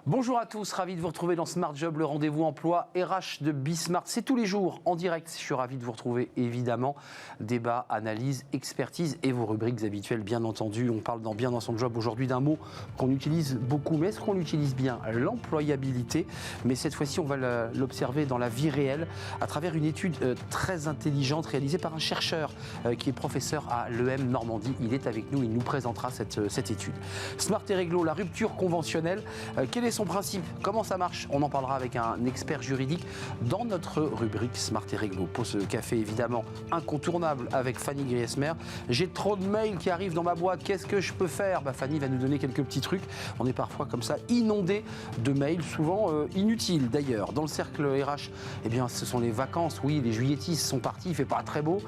Bonjour à tous, ravi de vous retrouver dans Smart Job, le rendez-vous emploi RH de Bismart. C'est tous les jours en direct. Je suis ravi de vous retrouver évidemment. Débat, analyse, expertise et vos rubriques habituelles bien entendu. On parle dans Bien dans son job aujourd'hui d'un mot qu'on utilise beaucoup. Mais est-ce qu'on l'utilise bien? L'employabilité. Mais cette fois-ci, on va l'observer dans la vie réelle à travers une étude très intelligente réalisée par un chercheur qui est professeur à l'EM Normandie. Il est avec nous, il nous présentera cette étude. Smart et réglo, la rupture conventionnelle. Quel est son principe? Comment ça marche? On en parlera avec un expert juridique dans notre rubrique Smart et réglo. Pause café évidemment incontournable avec Fanny Griesmer. J'ai trop de mails qui arrivent dans ma boîte, qu'est-ce que je peux faire? Fanny va nous donner quelques petits trucs. On est parfois comme ça inondé de mails, souvent inutiles d'ailleurs. Dans le cercle RH, eh bien, ce sont les vacances. Oui, les juilletistes sont partis, il ne fait pas très beau.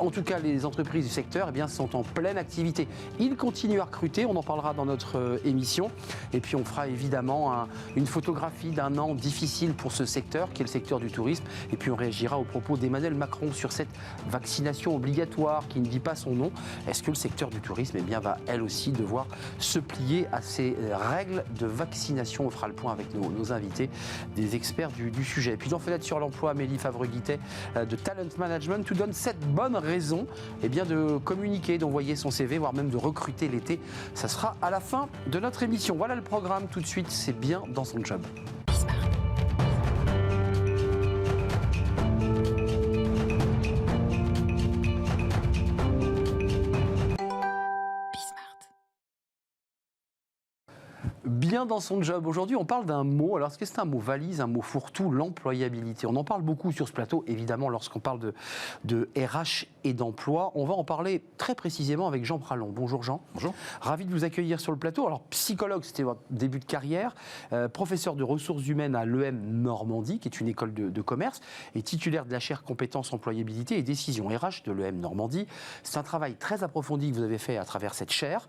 En tout cas, les entreprises du secteur eh bien, sont en pleine activité. Ils continuent à recruter, on en parlera dans notre émission. Et puis on fera évidemment une photographie d'un an difficile pour ce secteur, qui est le secteur du tourisme. Et puis on réagira aux propos d'Emmanuel Macron sur cette vaccination obligatoire qui ne dit pas son nom. Est-ce que le secteur du tourisme eh bien, va elle aussi devoir se plier à ces règles de vaccination? On fera le point avec nos invités, des experts du sujet. Et puis dans Fenêtre sur l'emploi, Amélie Favre-Guittet de Talent Management nous donne 7 bonnes raisons eh bien, de communiquer, d'envoyer son CV, voire même de recruter l'été. Ça sera à la fin de notre émission. Voilà le programme tout de suite, c'est Bien dans son job. Bien dans son job. Aujourd'hui, on parle d'un mot. Alors, est-ce que c'est un mot valise, un mot fourre-tout? L'employabilité. On en parle beaucoup sur ce plateau, évidemment, lorsqu'on parle de RH et d'emploi. On va en parler très précisément avec Jean Pralon. Bonjour Jean. Bonjour. Ravi de vous accueillir sur le plateau. Alors, psychologue, c'était votre début de carrière, professeur de ressources humaines à l'EM Normandie, qui est une école de commerce, et titulaire de la chaire compétences, employabilité et décision RH de l'EM Normandie. C'est un travail très approfondi que vous avez fait à travers cette chaire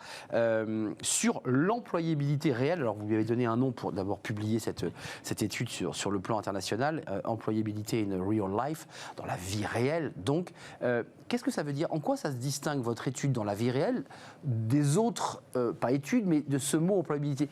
sur l'employabilité réelle. Alors, vous lui avez donné un nom pour d'abord publier cette étude sur le plan international, employabilité in real life, dans la vie réelle. Donc, qu'est-ce que ça veut dire? En quoi ça se distingue, votre étude dans la vie réelle, des autres, pas études, mais de ce mot employabilité?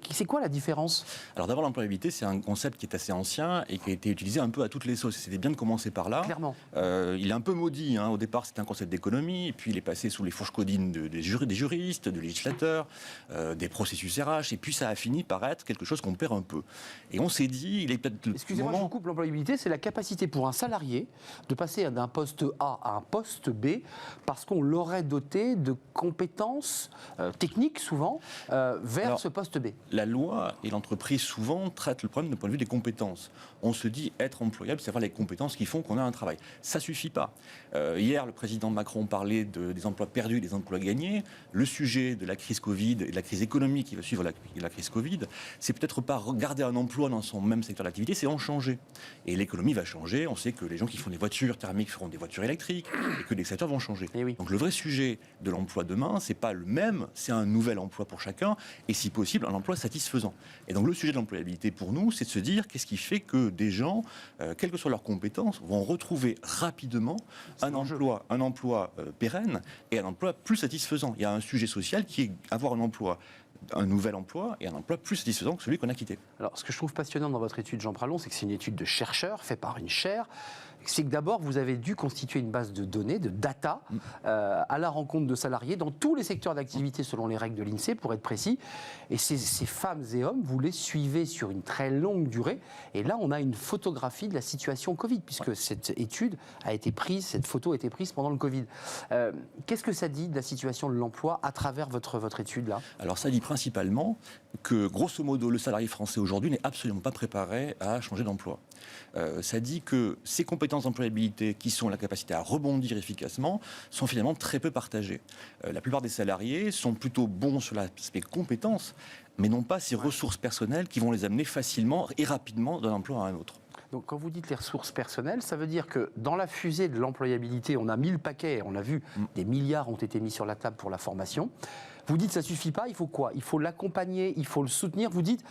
C'est quoi la différence? Alors d'abord, l'employabilité, c'est un concept qui est assez ancien et qui a été utilisé un peu à toutes les sauces. C'était bien de commencer par là. Clairement. Il est un peu maudit. Au départ, c'était un concept d'économie, et puis il est passé sous les fourches codines des juristes, des législateurs, des processus RH, et puis ça a fini par être quelque chose qu'on perd un peu. Et on s'est dit, il est peut-être... Excusez-moi, je vous coupe. L'employabilité, c'est la capacité pour un salarié de passer d'un poste A à un poste B parce qu'on l'aurait doté de compétences techniques, souvent, vers ce poste B. La loi et l'entreprise souvent traitent le problème d'un point de vue des compétences. On se dit être employable, c'est avoir les compétences qui font qu'on a un travail. Ça ne suffit pas. Hier, le président Macron parlait des emplois perdus et des emplois gagnés. Le sujet de la crise Covid et de la crise économique qui va suivre la crise Covid, c'est peut-être pas garder un emploi dans son même secteur d'activité, c'est en changer. Et l'économie va changer. On sait que les gens qui font des voitures thermiques feront des voitures électriques et que les secteurs vont changer. Oui. Donc le vrai sujet de l'emploi demain, c'est pas le même, c'est un nouvel emploi pour chacun et si possible un emploi satisfaisant. Et donc le sujet de l'employabilité pour nous, c'est de se dire qu'est-ce qui fait que des gens, quelles que soient leurs compétences, vont retrouver rapidement un emploi pérenne et un emploi plus satisfaisant. Il y a un sujet social qui est avoir un nouvel emploi et un emploi plus satisfaisant que celui qu'on a quitté. Alors, ce que je trouve passionnant dans votre étude, Jean Pralon, c'est que c'est une étude de chercheurs, faite par une chaire. C'est que d'abord, vous avez dû constituer une base de données, de data, à la rencontre de salariés dans tous les secteurs d'activité selon les règles de l'INSEE, pour être précis. Et ces femmes et hommes, vous les suivez sur une très longue durée. Et là, on a une photographie de la situation Covid, puisque cette étude a été prise, cette photo a été prise pendant le Covid. Qu'est-ce que ça dit de la situation de l'emploi à travers votre étude-là? Alors, ça dit principalement que, grosso modo, le salarié français aujourd'hui n'est absolument pas préparé à changer d'emploi. Ça dit que ces compétences d'employabilité, qui sont la capacité à rebondir efficacement, sont finalement très peu partagées. La plupart des salariés sont plutôt bons sur l'aspect compétences, mais n'ont pas ces ressources personnelles qui vont les amener facilement et rapidement d'un emploi à un autre. Donc quand vous dites les ressources personnelles, ça veut dire que dans la fusée de l'employabilité, on a mis le paquet, on a vu, des milliards ont été mis sur la table pour la formation. Vous dites ça suffit pas, il faut quoi? Il faut l'accompagner, il faut le soutenir. Vous dites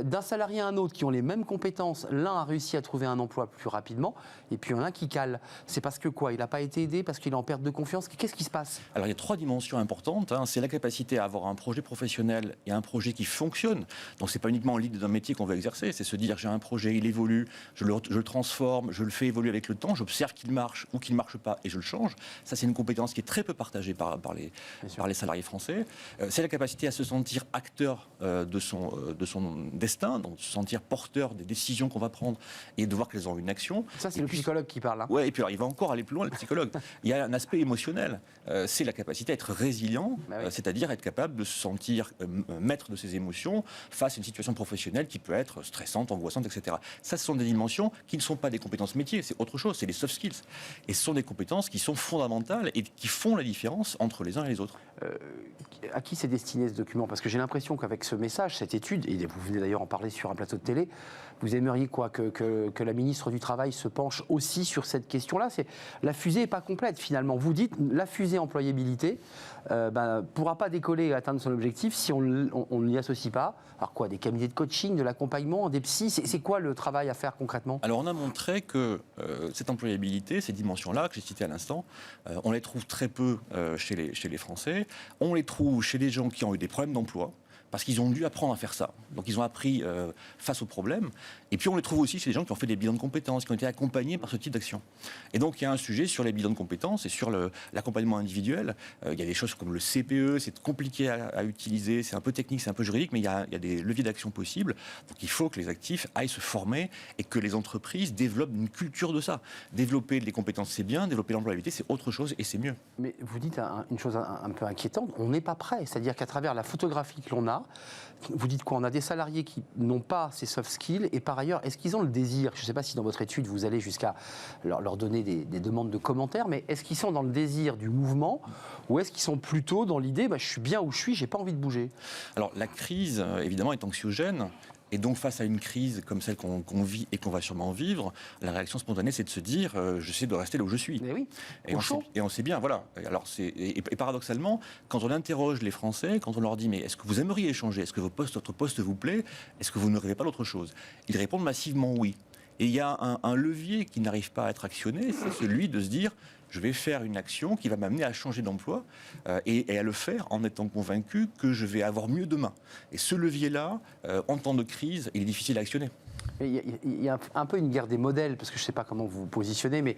d'un salarié à un autre qui ont les mêmes compétences, l'un a réussi à trouver un emploi plus rapidement, et puis il y en a un qui cale. C'est parce que quoi? Il n'a pas été aidé, parce qu'il est en perte de confiance? Qu'est-ce qui se passe? Alors il y a 3 dimensions importantes. C'est la capacité à avoir un projet professionnel et un projet qui fonctionne. Donc c'est pas uniquement en ligne d'un métier qu'on veut exercer, c'est se dire j'ai un projet, il évolue, je le transforme, je le fais évoluer avec le temps, j'observe qu'il marche ou qu'il ne marche pas et je le change. Ça c'est une compétence qui est très peu partagée par les salariés français. C'est la capacité à se sentir acteur de son destin, donc se sentir porteur des décisions qu'on va prendre et de voir qu'elles ont une action. Ça c'est le psychologue qui parle. Ouais, et puis alors, il va encore aller plus loin, le psychologue. Il y a un aspect émotionnel. C'est la capacité à être résilient, c'est-à-dire être capable de se sentir maître de ses émotions face à une situation professionnelle qui peut être stressante, angoissante, etc. Ça, ce sont des dimensions qui ne sont pas des compétences métiers, c'est autre chose, c'est les soft skills. Et ce sont des compétences qui sont fondamentales et qui font la différence entre les uns et les autres. À qui c'est destiné ce document? Parce que j'ai l'impression qu'avec ce message, cette étude, et vous venez d'ailleurs en parler sur un plateau de télé, vous aimeriez quoi que la ministre du Travail se penche aussi sur cette question-là. La fusée n'est pas complète finalement. Vous dites la fusée employabilité ne pourra pas décoller et atteindre son objectif si on ne l'y associe pas. Alors quoi, des cabinets de coaching, de l'accompagnement, des psys, c'est quoi le travail à faire concrètement? Alors on a montré que cette employabilité, ces dimensions-là que j'ai citées à l'instant, on les trouve très peu chez les Français. On les trouve chez les gens qui ont eu des problèmes d'emploi, parce qu'ils ont dû apprendre à faire ça. Donc ils ont appris face aux problèmes. Et puis on les trouve aussi chez les gens qui ont fait des bilans de compétences, qui ont été accompagnés par ce type d'action. Et donc il y a un sujet sur les bilans de compétences et sur l'accompagnement individuel. Il y a des choses comme le CPE, c'est compliqué à utiliser, c'est un peu technique, c'est un peu juridique, mais il y a des leviers d'action possibles. Donc il faut que les actifs aillent se former et que les entreprises développent une culture de ça. Développer les compétences, c'est bien, développer l'employabilité, c'est autre chose et c'est mieux. Mais vous dites une chose un peu inquiétante, on n'est pas prêt. C'est-à-dire qu'à travers la photographie que l'on a, vous dites quoi? On a des salariés qui n'ont pas ces soft skills et par ailleurs, est-ce qu'ils ont le désir? Je ne sais pas si dans votre étude vous allez jusqu'à leur donner des demandes de commentaires, mais est-ce qu'ils sont dans le désir du mouvement ou est-ce qu'ils sont plutôt dans l'idée je suis bien où je suis, j'ai pas envie de bouger? Alors la crise, évidemment, est anxiogène. Et donc, face à une crise comme celle qu'on vit et qu'on va sûrement vivre, la réaction spontanée, c'est de se dire j'essaie de rester là où je suis. Mais oui, et on sait bien, voilà. Alors, et paradoxalement, quand on interroge les Français, quand on leur dit mais est-ce que vous aimeriez échanger? Est-ce que votre poste vous plaît? Est-ce que vous ne rêvez pas d'autre chose? Ils répondent massivement oui. Et il y a un levier qui n'arrive pas à être actionné, c'est celui de se dire je vais faire une action qui va m'amener à changer d'emploi et à le faire en étant convaincu que je vais avoir mieux demain. Et ce levier-là, en temps de crise, il est difficile à actionner. Il y a un peu une guerre des modèles, parce que je ne sais pas comment vous vous positionnez, mais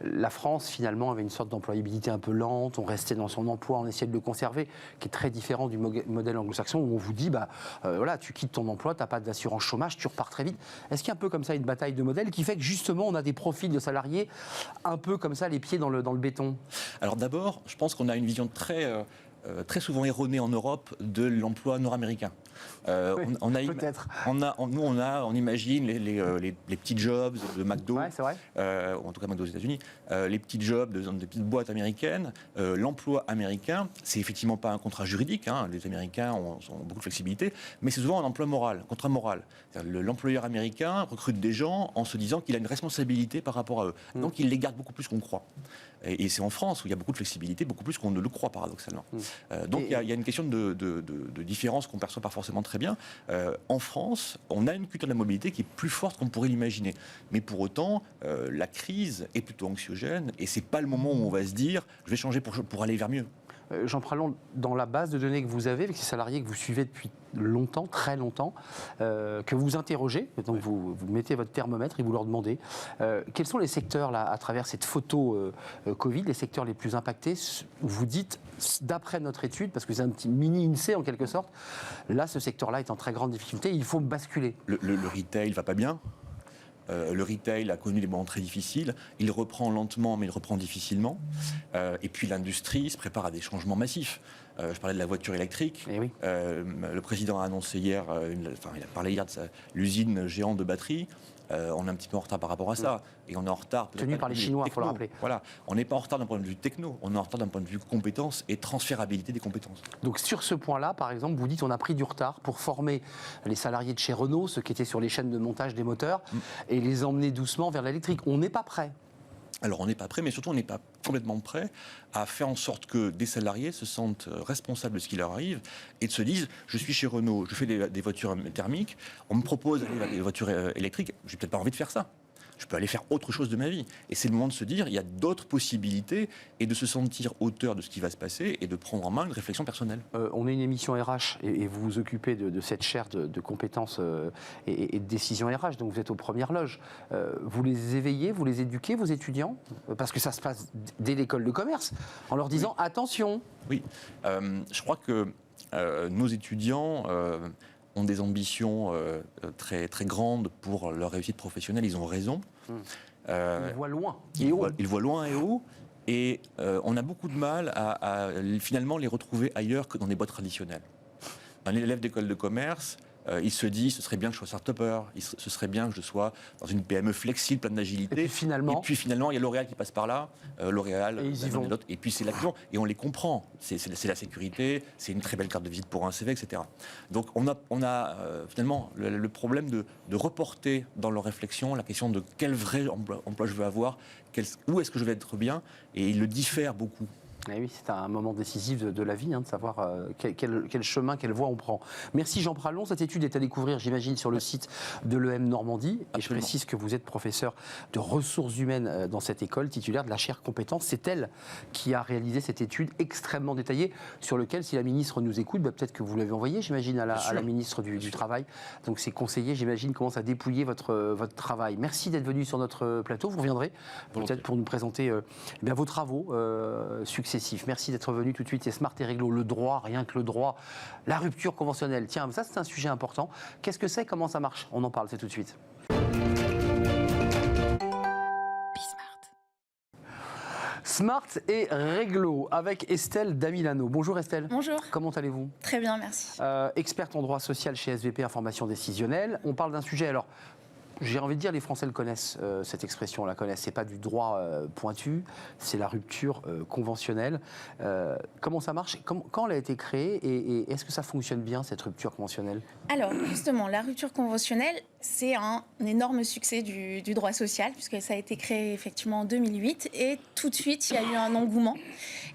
la France, finalement, avait une sorte d'employabilité un peu lente, on restait dans son emploi, on essayait de le conserver, qui est très différent du modèle anglo-saxon, où on vous dit, voilà, tu quittes ton emploi, tu n'as pas d'assurance chômage, tu repars très vite. Est-ce qu'il y a un peu comme ça une bataille de modèles qui fait que, justement, on a des profils de salariés un peu comme ça, les pieds dans le béton? Alors d'abord, je pense qu'on a une vision très souvent erronée en Europe de l'emploi nord-américain. Oui, peut-être. On imagine les petits jobs de McDo, ouais, c'est vrai. En tout cas McDo aux États-Unis, les petits jobs de petites boîtes américaines. L'emploi américain, c'est effectivement pas un contrat juridique. Les Américains ont beaucoup de flexibilité, mais c'est souvent un emploi moral, un contrat moral. L'employeur américain recrute des gens en se disant qu'il a une responsabilité par rapport à eux. Donc il les garde beaucoup plus qu'on croit. Et c'est en France où il y a beaucoup de flexibilité, beaucoup plus qu'on ne le croit paradoxalement. Donc il y a une question de différence qu'on perçoit pas forcément très bien. En France, on a une culture de la mobilité qui est plus forte qu'on pourrait l'imaginer. Mais pour autant, la crise est plutôt anxiogène et c'est pas le moment où on va se dire je vais changer pour aller vers mieux. Jean Pralon, dans la base de données que vous avez avec ces salariés que vous suivez depuis longtemps, très longtemps, que vous interrogez, donc vous mettez votre thermomètre et vous leur demandez quels sont les secteurs, là, à travers cette photo Covid, les secteurs les plus impactés, où vous dites, d'après notre étude, parce que c'est un petit mini INSEE en quelque sorte, là, ce secteur-là est en très grande difficulté, il faut basculer. Le retail va pas bien. Le retail a connu des moments très difficiles. Il reprend lentement, mais il reprend difficilement. Et puis l'industrie se prépare à des changements massifs. Je parlais de la voiture électrique. Oui. Le président a annoncé hier, il a parlé hier de l'usine géante de batteries. On est un petit peu en retard par rapport à ça. Et on est en retard... Tenu par les Chinois, il faut le rappeler. Voilà. On n'est pas en retard d'un point de vue techno, on est en retard d'un point de vue compétences et transférabilité des compétences. Donc sur ce point-là, par exemple, vous dites on a pris du retard pour former les salariés de chez Renault, ceux qui étaient sur les chaînes de montage des moteurs, et les emmener doucement vers l'électrique. On n'est pas prêt. Alors on n'est pas prêt, mais surtout on n'est pas complètement prêt à faire en sorte que des salariés se sentent responsables de ce qui leur arrive et de se disent je suis chez Renault, je fais des voitures thermiques, on me propose d'aller vers des voitures électriques, j'ai peut-être pas envie de faire ça. Je peux aller faire autre chose de ma vie. Et c'est le moment de se dire, il y a d'autres possibilités et de se sentir auteur de ce qui va se passer et de prendre en main une réflexion personnelle. On est une émission RH et vous vous occupez de cette chaire de compétences et de décisions RH, donc vous êtes aux premières loges. Vous les éveillez, vous les éduquez, vos étudiants? Parce que ça se passe dès l'école de commerce, en leur disant attention. Oui, je crois que nos étudiants ont des ambitions très, très grandes pour leur réussite professionnelle, ils ont raison. Ils voient loin et haut. Ils voient loin et haut. Et on a beaucoup de mal à finalement les retrouver ailleurs que dans des boîtes traditionnelles. Un élève d'école de commerce, il se dit ce serait bien que je sois start-upper, ce serait bien que je sois dans une PME flexible, pleine d'agilité. Et puis finalement, il y a L'Oréal qui passe par là, L'Oréal, et ils y vont. Et puis c'est là qu'ils vont. Et on les comprend. C'est la sécurité, c'est une très belle carte de visite pour un CV, etc. Donc on a finalement le problème de reporter dans leur réflexion la question de quel vrai emploi je veux avoir, où est-ce que je vais être bien, et ils le diffèrent beaucoup. Et oui, c'est un moment décisif de la vie, de savoir quel chemin, quelle voie on prend. Merci Jean Pralon. Cette étude est à découvrir, j'imagine, sur le site de l'EM Normandie. Absolument. Et je précise que vous êtes professeur de ressources humaines dans cette école, titulaire de la chaire compétences. C'est elle qui a réalisé cette étude extrêmement détaillée, sur laquelle, si la ministre nous écoute, peut-être que vous l'avez envoyée, j'imagine, à la ministre du Travail. Donc ses conseillers, j'imagine, commencent à dépouiller votre travail. Merci d'être venu sur notre plateau. Vous reviendrez peut-être pour nous présenter vos travaux successifs. Merci d'être venu tout de suite. C'est Smart et Réglo, le droit, rien que le droit, la rupture conventionnelle. Tiens, ça c'est un sujet important. Qu'est-ce que c'est? Comment ça marche? On en parle, c'est tout de suite. Smart et Réglo avec Estelle Damilano. Bonjour Estelle. Bonjour. Comment allez-vous? Très bien, merci. Experte en droit social chez SVP Information Décisionnelle. On parle d'un sujet, alors j'ai envie de dire, les Français le connaissent, cette expression, on la connaissent. C'est pas du droit pointu, c'est la rupture conventionnelle. Comment ça marche? Quand elle a été créée et est-ce que ça fonctionne bien, cette rupture conventionnelle? Alors, justement, la rupture conventionnelle, c'est un énorme succès du droit social, puisque ça a été créé effectivement en 2008, et tout de suite, il y a eu un engouement.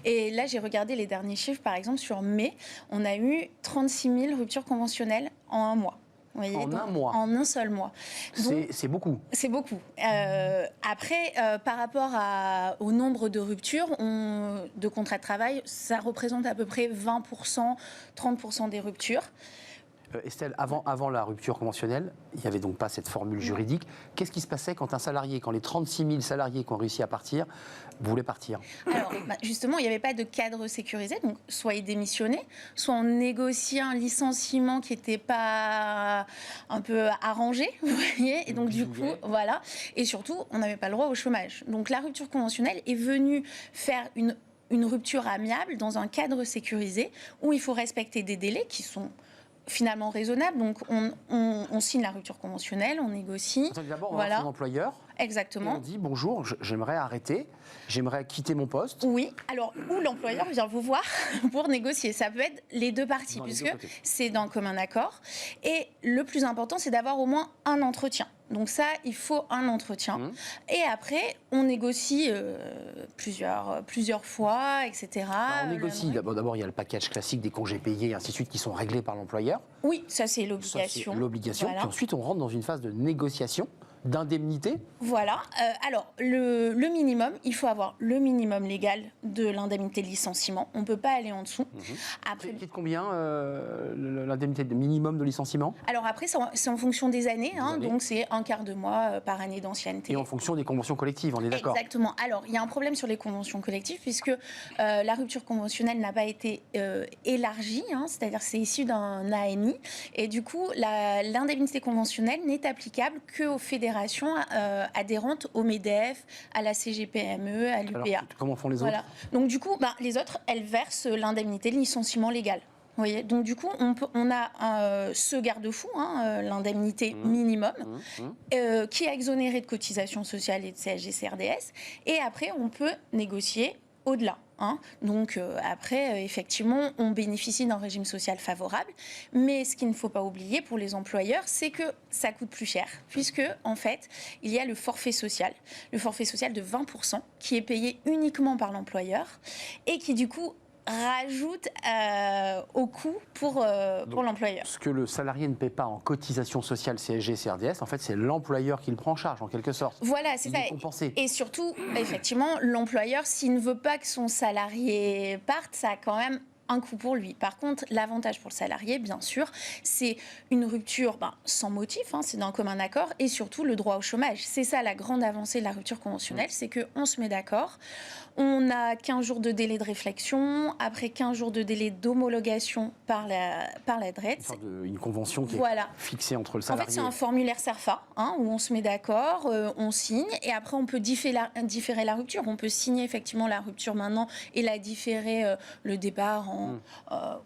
Et là, j'ai regardé les derniers chiffres, par exemple, sur mai, on a eu 36 000 ruptures conventionnelles en un mois. Vous voyez, en un mois. En un seul mois. C'est beaucoup. C'est beaucoup. Après, par rapport au nombre de ruptures, de contrats de travail, ça représente à peu près 20%, 30% des ruptures. Estelle, avant la rupture conventionnelle, il n'y avait donc pas cette formule juridique. Qu'est-ce qui se passait quand les 36 000 salariés qui ont réussi à partir voulaient partir? Alors, justement, il n'y avait pas de cadre sécurisé. Donc, soit ils démissionnaient, soit on négociait un licenciement qui n'était pas un peu arrangé, vous voyez. Et donc, du coup, voilà. Et surtout, on n'avait pas le droit au chômage. Donc, la rupture conventionnelle est venue faire une rupture amiable dans un cadre sécurisé où il faut respecter des délais qui sont finalement raisonnable. Donc, on signe la rupture conventionnelle, on négocie. D'abord, on va son employeur. Exactement. Et on dit bonjour, j'aimerais arrêter, j'aimerais quitter mon poste. Oui. Alors, où l'employeur vient vous voir pour négocier. Ça peut être les deux parties, puisque c'est d'un commun accord. Et le plus important, c'est d'avoir au moins un entretien. Donc ça, il faut un entretien. Et après, on négocie plusieurs fois, etc. On négocie. D'abord, il y a le package classique des congés payés, et ainsi de suite, qui sont réglés par l'employeur. Oui, ça c'est l'obligation. Voilà. Puis ensuite, on rentre dans une phase de négociation, d'indemnité. Voilà. Alors, le minimum, il faut avoir le minimum légal de l'indemnité de licenciement. On ne peut pas aller en dessous. Après, c'est combien l'indemnité de minimum de licenciement? Alors après, c'est en fonction des années. Donc, c'est un quart de mois par année d'ancienneté. Et en fonction des conventions collectives, on est d'accord? Exactement. Alors, il y a un problème sur les conventions collectives, puisque la rupture conventionnelle n'a pas été élargie. C'est-à-dire que c'est issu d'un ANI. Et du coup, l'indemnité conventionnelle n'est applicable qu'aux fédérations adhérentes au MEDEF, à la CGPME, à l'UPA. Alors, comment font les autres? Donc du coup, les autres, elles versent l'indemnité de licenciement légal. Vous voyez, donc du coup, on a ce garde-fou, l'indemnité minimum, qui est exonérée de cotisations sociales et de CSG-CRDS. Et après, on peut négocier au-delà. Donc après, effectivement, on bénéficie d'un régime social favorable. Mais ce qu'il ne faut pas oublier pour les employeurs, c'est que ça coûte plus cher. Puisque, en fait, il y a le forfait social. Le forfait social de 20% qui est payé uniquement par l'employeur et qui, du coup, rajoute au coût pour l'employeur. Ce que le salarié ne paie pas en cotisation sociale CSG, CRDS, en fait, c'est l'employeur qui le prend en charge, en quelque sorte. Voilà, c'est ça. Et surtout, effectivement, l'employeur, s'il ne veut pas que son salarié parte, ça a quand même un coût pour lui. Par contre, l'avantage pour le salarié, bien sûr, c'est une rupture sans motif, c'est d'un commun accord, et surtout le droit au chômage. C'est ça la grande avancée de la rupture conventionnelle, c'est qu'on se met d'accord, on a 15 jours de délai de réflexion, après 15 jours de délai d'homologation par la DREETS. Une convention qui est fixée entre le salarié. En fait, c'est un formulaire CERFA, où on se met d'accord, on signe, et après on peut différer la rupture. On peut signer effectivement la rupture maintenant et la différer le départ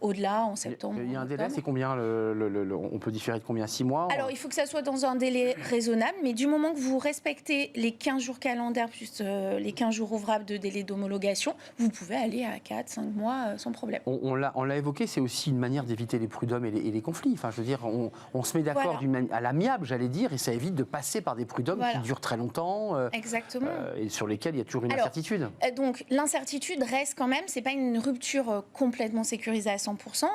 au-delà, en septembre. Il y a un délai, c'est combien on peut différer de combien? 6 mois? Alors, il faut que ça soit dans un délai raisonnable, mais du moment que vous respectez les 15 jours calendaires plus les 15 jours ouvrables de délai d'homologation, vous pouvez aller à 4-5 mois sans problème. On l'a évoqué, c'est aussi une manière d'éviter les prud'hommes et les conflits. Enfin, je veux dire, on se met d'accord à l'amiable, j'allais dire, et ça évite de passer par des prud'hommes qui durent très longtemps. Exactement. Et sur lesquels il y a toujours une incertitude. Donc, l'incertitude reste quand même, c'est pas une rupture complètement sécurisée à 100%.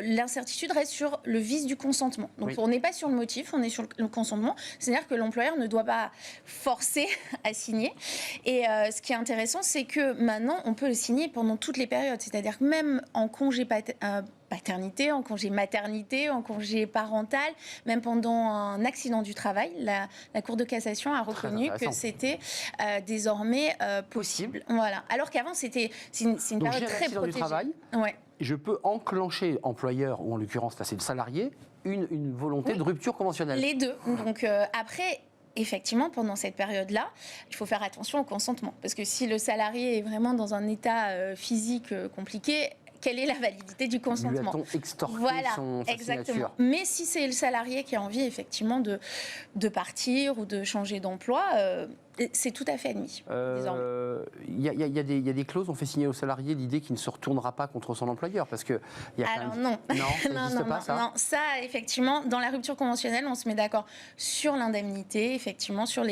L'incertitude reste sur le vice du consentement. Donc, on n'est pas sur le motif, on est sur le consentement. C'est-à-dire que l'employeur ne doit pas forcer à signer. Et ce qui est intéressant, c'est que maintenant, on peut le signer pendant toutes les périodes. C'est-à-dire que même en congé paternité, en congé maternité, en congé parental, même pendant un accident du travail, la Cour de cassation a reconnu que c'était désormais possible. Voilà. Alors qu'avant, c'est une période très protégée. Du travail, je peux enclencher, employeur, ou en l'occurrence, là, c'est le salarié, une volonté de rupture conventionnelle. Les deux. Donc après... Effectivement, pendant cette période-là, il faut faire attention au consentement. Parce que si le salarié est vraiment dans un état physique compliqué, quelle est la validité du consentement? Lui a-t-on extorqué sa exactement. signature? Mais si c'est le salarié qui a envie effectivement de partir ou de changer d'emploi, c'est tout à fait admis. Il y a des clauses, on fait signer au salarié l'idée qu'il ne se retournera pas contre son employeur, parce que il y a alors non, non, ça effectivement dans la rupture conventionnelle, on se met d'accord sur l'indemnité, effectivement sur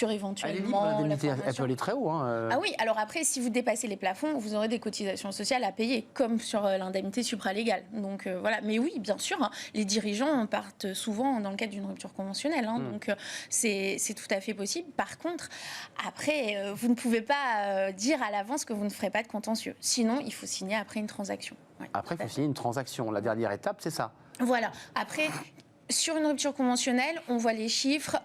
éventuellement l'indemnité, elle peut aller très haut. Ah oui, alors après si vous dépassez les plafonds, vous aurez des cotisations sociales à payer, comme sur l'indemnité supralégale. Donc voilà, mais oui, bien sûr, les dirigeants partent souvent dans le cadre d'une rupture conventionnelle, donc c'est tout à fait possible. Par contre, après, vous ne pouvez pas dire à l'avance que vous ne ferez pas de contentieux. Sinon, il faut signer après une transaction. Après, il faut signer une transaction. La dernière étape, c'est ça. Voilà. Après, sur une rupture conventionnelle, on voit les chiffres.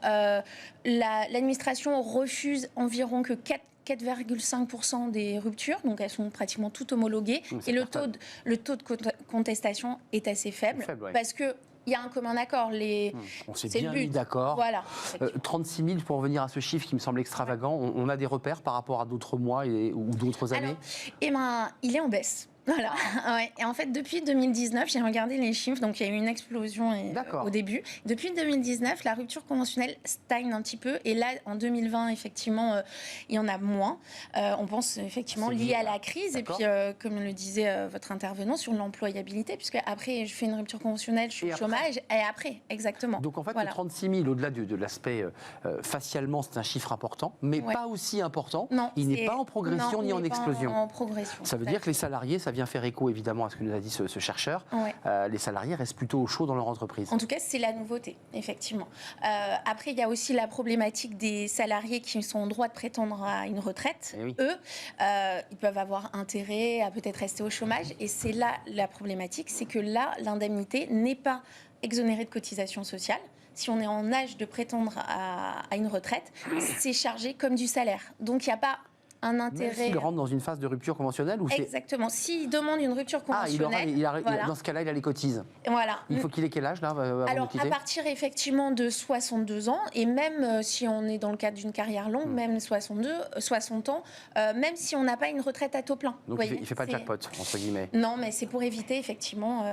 L'administration refuse environ que 4,5% des ruptures, donc elles sont pratiquement toutes homologuées. Et le taux de contestation est assez faible. Parce que il y a un commun accord. On s'est bien mis d'accord. Voilà. 36 000, pour revenir à ce chiffre qui me semble extravagant, on a des repères par rapport à d'autres mois ou d'autres années? Il est en baisse. Voilà. Et en fait, depuis 2019, j'ai regardé les chiffres, donc il y a eu une explosion au début. Depuis 2019, la rupture conventionnelle stagne un petit peu, et là, en 2020, effectivement, il y en a moins. On pense effectivement lié à la crise, et puis, comme le disait votre intervenant, sur l'employabilité, puisque après, je fais une rupture conventionnelle, je suis au chômage, et après, exactement. Donc en fait, le 36 000, au-delà de l'aspect facialement, c'est un chiffre important, mais pas aussi important. Non, il n'est pas en progression ni en explosion. En progression. Ça veut dire que les salariés, ça vient faire écho évidemment à ce que nous a dit ce chercheur. Les salariés restent plutôt au chaud dans leur entreprise. En tout cas, c'est la nouveauté, effectivement. Après, il y a aussi la problématique des salariés qui sont en droit de prétendre à une retraite. Eux, ils peuvent avoir intérêt à peut-être rester au chômage. Et c'est là la problématique, c'est que là, l'indemnité n'est pas exonérée de cotisations sociales. Si on est en âge de prétendre à une retraite, c'est chargé comme du salaire. Donc, il n'y a pas un intérêt. Même s'il rentre dans une phase de rupture conventionnelle ou exactement. S'il demande une rupture conventionnelle, dans ce cas-là, il a les cotises. Voilà. Il faut qu'il ait quel âge là Alors à partir effectivement de 62 ans, et même si on est dans le cadre d'une carrière longue, même 60 ans, même si on n'a pas une retraite à taux plein. Donc il ne fait pas de jackpot entre guillemets. Non, mais c'est pour éviter effectivement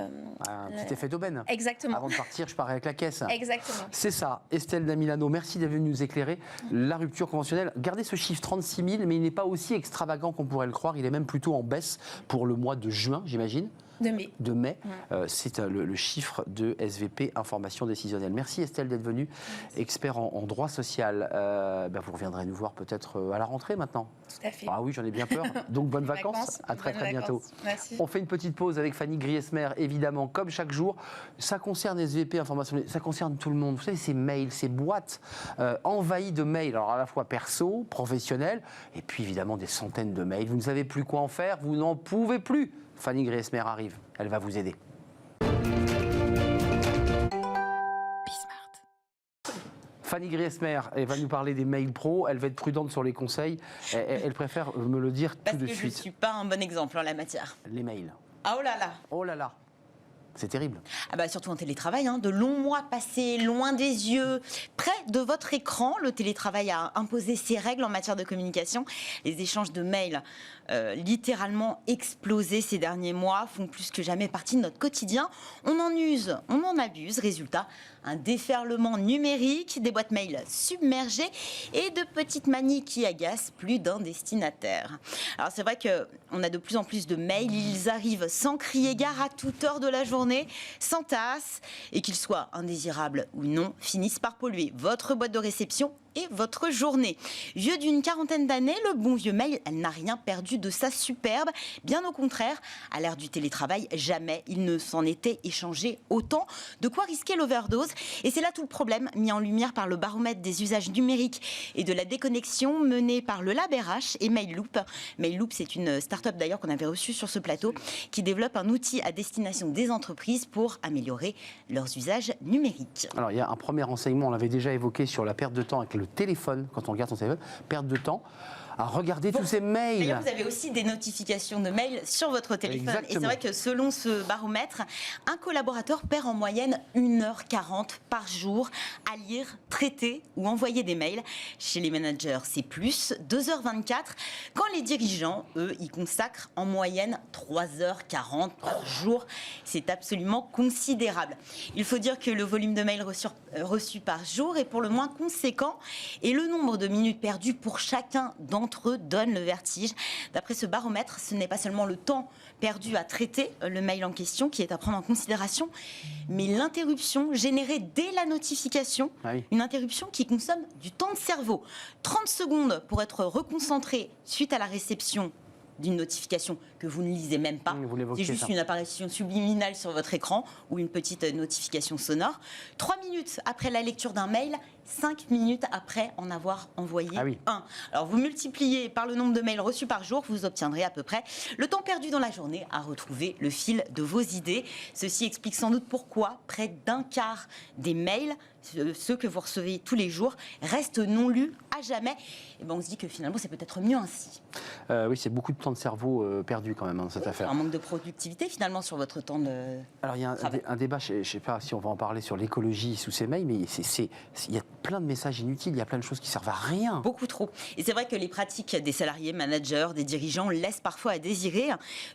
un petit effet d'aubaine. Exactement. Avant de partir, je pars avec la caisse. Exactement. C'est ça. Estelle Damilano, merci d'être venue nous éclairer. La rupture conventionnelle, gardez ce chiffre 36 000, mais il n'est pas aussi extravagant qu'on pourrait le croire. Il est même plutôt en baisse pour le mois de juin, j'imagine. De mai. C'est le chiffre de SVP Information Décisionnelle. Merci Estelle d'être venue, expert en droit social. Vous reviendrez nous voir peut-être à la rentrée maintenant. Tout à fait. Ah oui, j'en ai bien peur. Donc bonnes vacances, à très bientôt. Merci. On fait une petite pause avec Fanny Griesmer, évidemment, comme chaque jour. Ça concerne SVP Information, ça concerne tout le monde. Vous savez, ces mails, ces boîtes envahies de mails, alors à la fois perso, professionnels, et puis évidemment des centaines de mails. Vous ne savez plus quoi en faire, vous n'en pouvez plus. Fanny Griesmer arrive, elle va vous aider. Fanny Griesmer, elle va nous parler des mails pro, elle va être prudente sur les conseils, elle préfère me le dire tout de suite. Parce que je ne suis pas un bon exemple en la matière. Les mails. Ah oh là là. Oh là là. C'est terrible. Surtout en télétravail, de longs mois passés loin des yeux, près de votre écran. Le télétravail a imposé ses règles en matière de communication. Les échanges de mails littéralement explosé ces derniers mois, font plus que jamais partie de notre quotidien. On en use, on en abuse. Résultat, un déferlement numérique, des boîtes mail submergées et de petites manies qui agacent plus d'un destinataire. Alors c'est vrai qu'on a de plus en plus de mails, ils arrivent sans crier gare à toute heure de la journée, sans tasse, et qu'ils soient indésirables ou non, finissent par polluer votre boîte de réception et votre journée. Vieux d'une quarantaine d'années, le bon vieux mail, elle n'a rien perdu de sa superbe. Bien au contraire, à l'ère du télétravail, jamais il ne s'en était échangé autant. De quoi risquer l'overdose. Et c'est là tout le problème, mis en lumière par le baromètre des usages numériques et de la déconnexion mené par le Lab RH et Mailloop. Mailloop, c'est une start-up d'ailleurs qu'on avait reçue sur ce plateau, qui développe un outil à destination des entreprises pour améliorer leurs usages numériques. Alors il y a un premier renseignement, on l'avait déjà évoqué sur la perte de temps avec le téléphone, quand on regarde son téléphone, perte de temps à regarder tous ces mails. D'ailleurs, vous avez aussi des notifications de mails sur votre téléphone. Exactement. Et c'est vrai que selon ce baromètre, un collaborateur perd en moyenne 1h40 par jour à lire, traiter ou envoyer des mails. Chez les managers, c'est plus, 2h24. Quand les dirigeants, eux, y consacrent en moyenne 3h40 par jour. C'est absolument considérable. Il faut dire que le volume de mails reçus par jour est pour le moins conséquent et le nombre de minutes perdues pour chacun d'entre eux donne le vertige. D'après ce baromètre, ce n'est pas seulement le temps perdu à traiter le mail en question qui est à prendre en considération, mais l'interruption générée dès la notification, une interruption qui consomme du temps de cerveau. 30 secondes pour être reconcentré suite à la réception d'une notification que vous ne lisez même pas. C'est juste une apparition subliminale sur votre écran ou une petite notification sonore. 3 minutes après la lecture d'un mail, 5 minutes après en avoir envoyé un. Alors vous multipliez par le nombre de mails reçus par jour, vous obtiendrez à peu près le temps perdu dans la journée à retrouver le fil de vos idées. Ceci explique sans doute pourquoi près d'un quart des mails, ceux que vous recevez tous les jours, restent non lus à jamais. Et on se dit que finalement c'est peut-être mieux ainsi. Oui, c'est beaucoup de temps de cerveau perdu quand même dans cette affaire. Un manque de productivité finalement sur votre temps de Alors il y a un débat, je ne sais pas si on va en parler sur l'écologie sous ces mails, mais il y a plein de messages inutiles, il y a plein de choses qui servent à rien. Beaucoup trop. Et c'est vrai que les pratiques des salariés, managers, des dirigeants laissent parfois à désirer.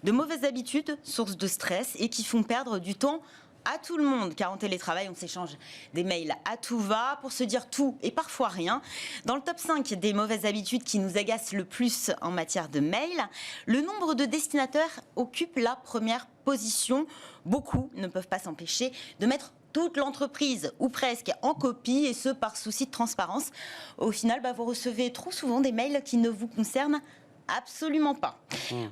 De mauvaises habitudes, source de stress et qui font perdre du temps à tout le monde, car en télétravail, on s'échange des mails à tout va pour se dire tout et parfois rien. Dans le top 5 des mauvaises habitudes qui nous agacent le plus en matière de mails, le nombre de destinataires occupe la première position. Beaucoup ne peuvent pas s'empêcher de mettre toute l'entreprise, ou presque, en copie, et ce, par souci de transparence. Au final, vous recevez trop souvent des mails qui ne vous concernent absolument pas.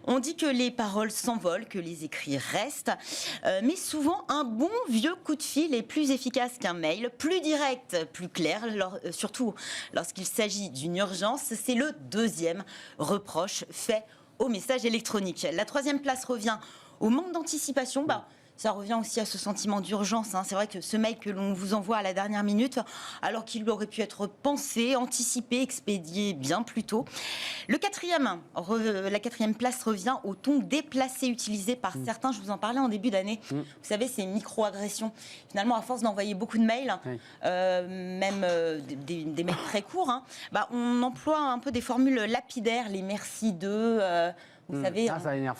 On dit que les paroles s'envolent, que les écrits restent, mais souvent un bon vieux coup de fil est plus efficace qu'un mail, plus direct, plus clair, surtout lorsqu'il s'agit d'une urgence. C'est le deuxième reproche fait au message électronique. La troisième place revient au manque d'anticipation. Ça revient aussi à ce sentiment d'urgence. C'est vrai que ce mail que l'on vous envoie à la dernière minute, alors qu'il aurait pu être pensé, anticipé, expédié bien plus tôt. La quatrième place revient au ton déplacé utilisé par certains. Je vous en parlais en début d'année. Vous savez, ces micro-agressions. Finalement, à force d'envoyer beaucoup de mails, même des mails très courts, on emploie un peu des formules lapidaires, les merci de... Vous savez, ça énerve,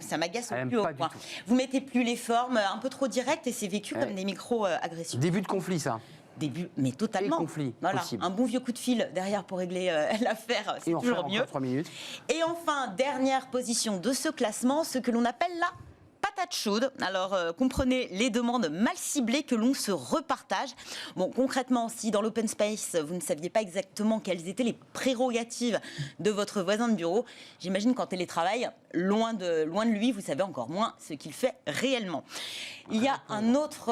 ça m'agace au plus haut point. Vous mettez plus les formes, un peu trop directes et c'est vécu comme des micro-agressions. Début de conflit, ça. début, mais totalement. Et conflit voilà, possible. un bon vieux coup de fil derrière pour régler l'affaire, c'est Et on fait toujours mieux. encore 3 minutes. Et enfin, dernière position de ce classement, ce que l'on appelle la patate chaude. Alors, comprenez les demandes mal ciblées que l'on se repartage. Bon, concrètement, si dans l'open space, vous ne saviez pas exactement quelles étaient les prérogatives de votre voisin de bureau, j'imagine qu'en télétravail, loin de lui, vous savez encore moins ce qu'il fait réellement. Il y a un autre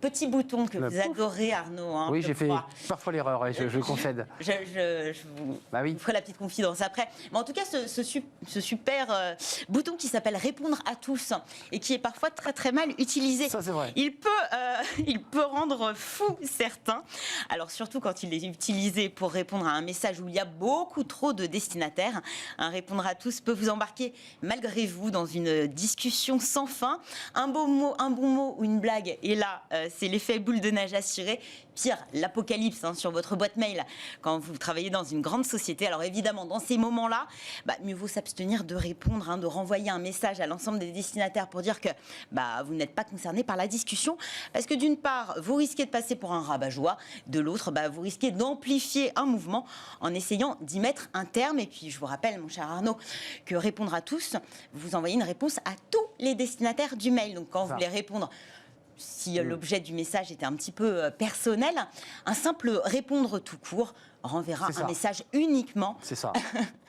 petit bouton que vous adorez, Arnaud. Hein, oui, j'ai fait parfois l'erreur, je concède. Je vous ferai la petite confidence après. Mais en tout cas, ce super bouton qui s'appelle répondre à tous et qui est parfois très très mal utilisé. Ça, c'est vrai. Il peut rendre fou certains. Alors surtout quand il est utilisé pour répondre à un message où il y a beaucoup trop de destinataires. Un répondre à tous peut vous embarquer malgré vous dans une discussion sans fin. Un bon mot ou une blague, et là, c'est l'effet boule de neige assuré. Pire, l'apocalypse sur votre boîte mail quand vous travaillez dans une grande société. Alors évidemment, dans ces moments-là, mieux vaut s'abstenir de répondre, de renvoyer un message à l'ensemble des destinataires pour dire que vous n'êtes pas concerné par la discussion. Parce que d'une part, vous risquez de passer pour un rabat-joie. De l'autre, vous risquez d'amplifier un mouvement en essayant d'y mettre un terme. Et puis, je vous rappelle, mon cher Arnaud, que répondre à tous, vous envoyez une réponse à tous les destinataires du mail. Donc, quand vous voulez répondre, si l'objet du message était un petit peu personnel, un simple répondre tout court renverra un message uniquement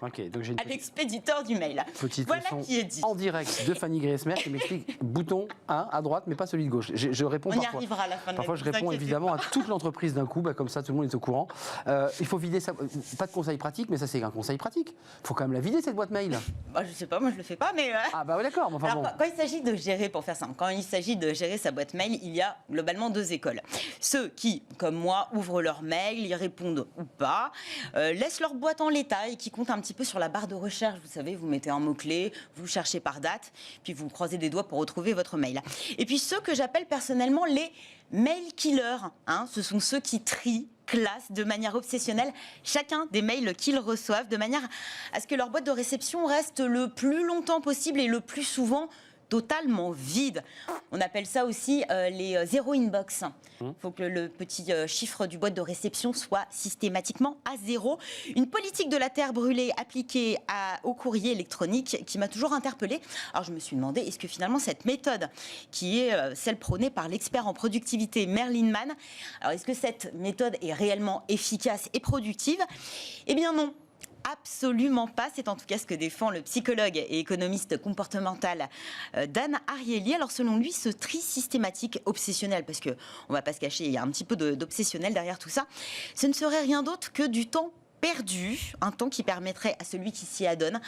Okay, donc à l'expéditeur du mail. Petite voilà leçon qui est dit. En direct de Fanny Griesmer qui m'explique bouton 1 à droite, mais pas celui de gauche. Je réponds On y parfois. arrivera à la fin de Parfois, je réponds évidemment à toute l'entreprise d'un coup, comme ça tout le monde est au courant. Il faut vider ça. Pas de conseil pratique, mais ça c'est un conseil pratique. Il faut quand même la vider cette boîte mail. Je sais pas, moi je le fais pas, mais. Ah bah d'accord. Enfin, alors, quand il s'agit de gérer, pour faire simple, quand il s'agit de gérer sa boîte mail, il y a globalement deux écoles. Ceux qui, comme moi, ouvrent leur mail, y répondent ou pas, laissent leur boîte en l'état et qui comptent un petit peu sur la barre de recherche. Vous savez, vous mettez un mot-clé, vous cherchez par date, puis vous croisez des doigts pour retrouver votre mail. Et puis ceux que j'appelle personnellement les mail killers, ce sont ceux qui trient, classent de manière obsessionnelle chacun des mails qu'ils reçoivent, de manière à ce que leur boîte de réception reste le plus longtemps possible et le plus souvent totalement vide. On appelle ça aussi les zéro inbox. Il faut que le petit chiffre du boîte de réception soit systématiquement à zéro. Une politique de la terre brûlée appliquée au courrier électronique qui m'a toujours interpellée. Alors je me suis demandé, est-ce que finalement cette méthode qui est celle prônée par l'expert en productivité Merlin Mann, alors est-ce que cette méthode est réellement efficace et productive? Eh bien non. Absolument pas, c'est en tout cas ce que défend le psychologue et économiste comportemental Dan Ariely. Alors selon lui, ce tri systématique obsessionnel, parce qu'on ne va pas se cacher, il y a un petit peu d'obsessionnel derrière tout ça, ce ne serait rien d'autre que du temps perdu, un temps qui permettrait à celui qui s'y adonne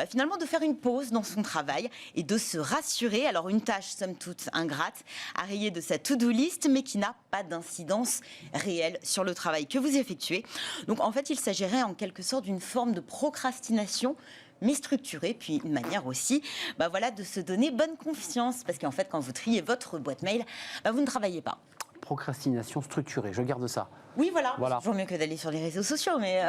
finalement de faire une pause dans son travail et de se rassurer. Alors une tâche somme toute ingrate à rayer de sa to-do list mais qui n'a pas d'incidence réelle sur le travail que vous effectuez. Donc en fait il s'agirait en quelque sorte d'une forme de procrastination mais structurée, puis une manière aussi de se donner bonne confiance parce qu'en fait quand vous triez votre boîte mail, vous ne travaillez pas. Procrastination structurée, je garde ça. Oui, voilà. C'est toujours mieux que d'aller sur les réseaux sociaux, mais...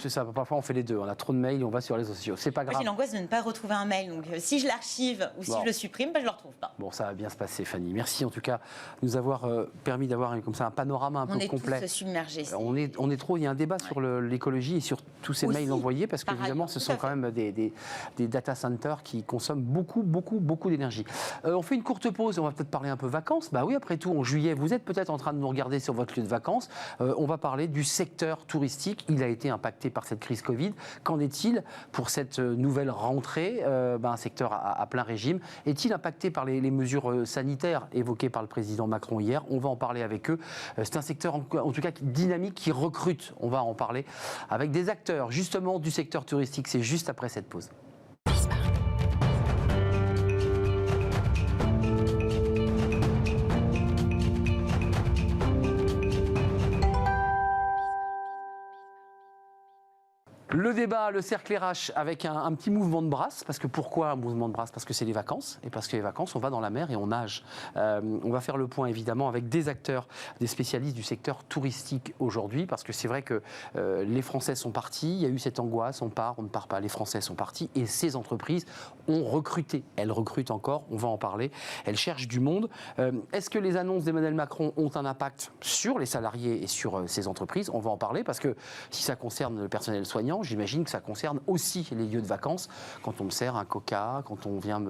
C'est ça, parfois on fait les deux. On a trop de mails et on va sur les réseaux sociaux. C'est pas grave. J'ai l'angoisse de ne pas retrouver un mail. Donc si je l'archive ou si je le supprime, je ne le retrouve pas. Bon, ça va bien se passer, Fanny. Merci en tout cas de nous avoir permis d'avoir comme ça un panorama un peu complet. On est tous submergés. On est trop. Il y a un débat sur l'écologie et sur tous ces mails envoyés parce qu'évidemment, ce sont quand même des data centers qui consomment beaucoup d'énergie. On fait une courte pause. On va peut-être parler un peu vacances. Bah oui, après tout, en juillet, vous êtes peut-être en train de nous regarder sur votre lieu de vacances. On va parler du secteur touristique. Il a été impacté par cette crise Covid. Qu'en est-il pour cette nouvelle rentrée? Un secteur à plein régime. Est-il impacté par les mesures sanitaires évoquées par le président Macron hier? On va en parler avec eux. C'est un secteur en tout cas dynamique qui recrute. On va en parler avec des acteurs justement du secteur touristique. C'est juste après cette pause. Le débat, le cercle RH avec un petit mouvement de brasse. Parce que pourquoi un mouvement de brasse? Parce que c'est les vacances. Et parce que les vacances, on va dans la mer et on nage. On va faire le point évidemment avec des acteurs, des spécialistes du secteur touristique aujourd'hui. Parce que c'est vrai que les Français sont partis. Il y a eu cette angoisse. On part, on ne part pas. Les Français sont partis. Et ces entreprises ont recruté. Elles recrutent encore. On va en parler. Elles cherchent du monde. Est-ce que les annonces d'Emmanuel Macron ont un impact sur les salariés et sur ces entreprises? On va en parler parce que si ça concerne le personnel soignant, j'imagine que ça concerne aussi les lieux de vacances. Quand on me sert un coca, quand on vient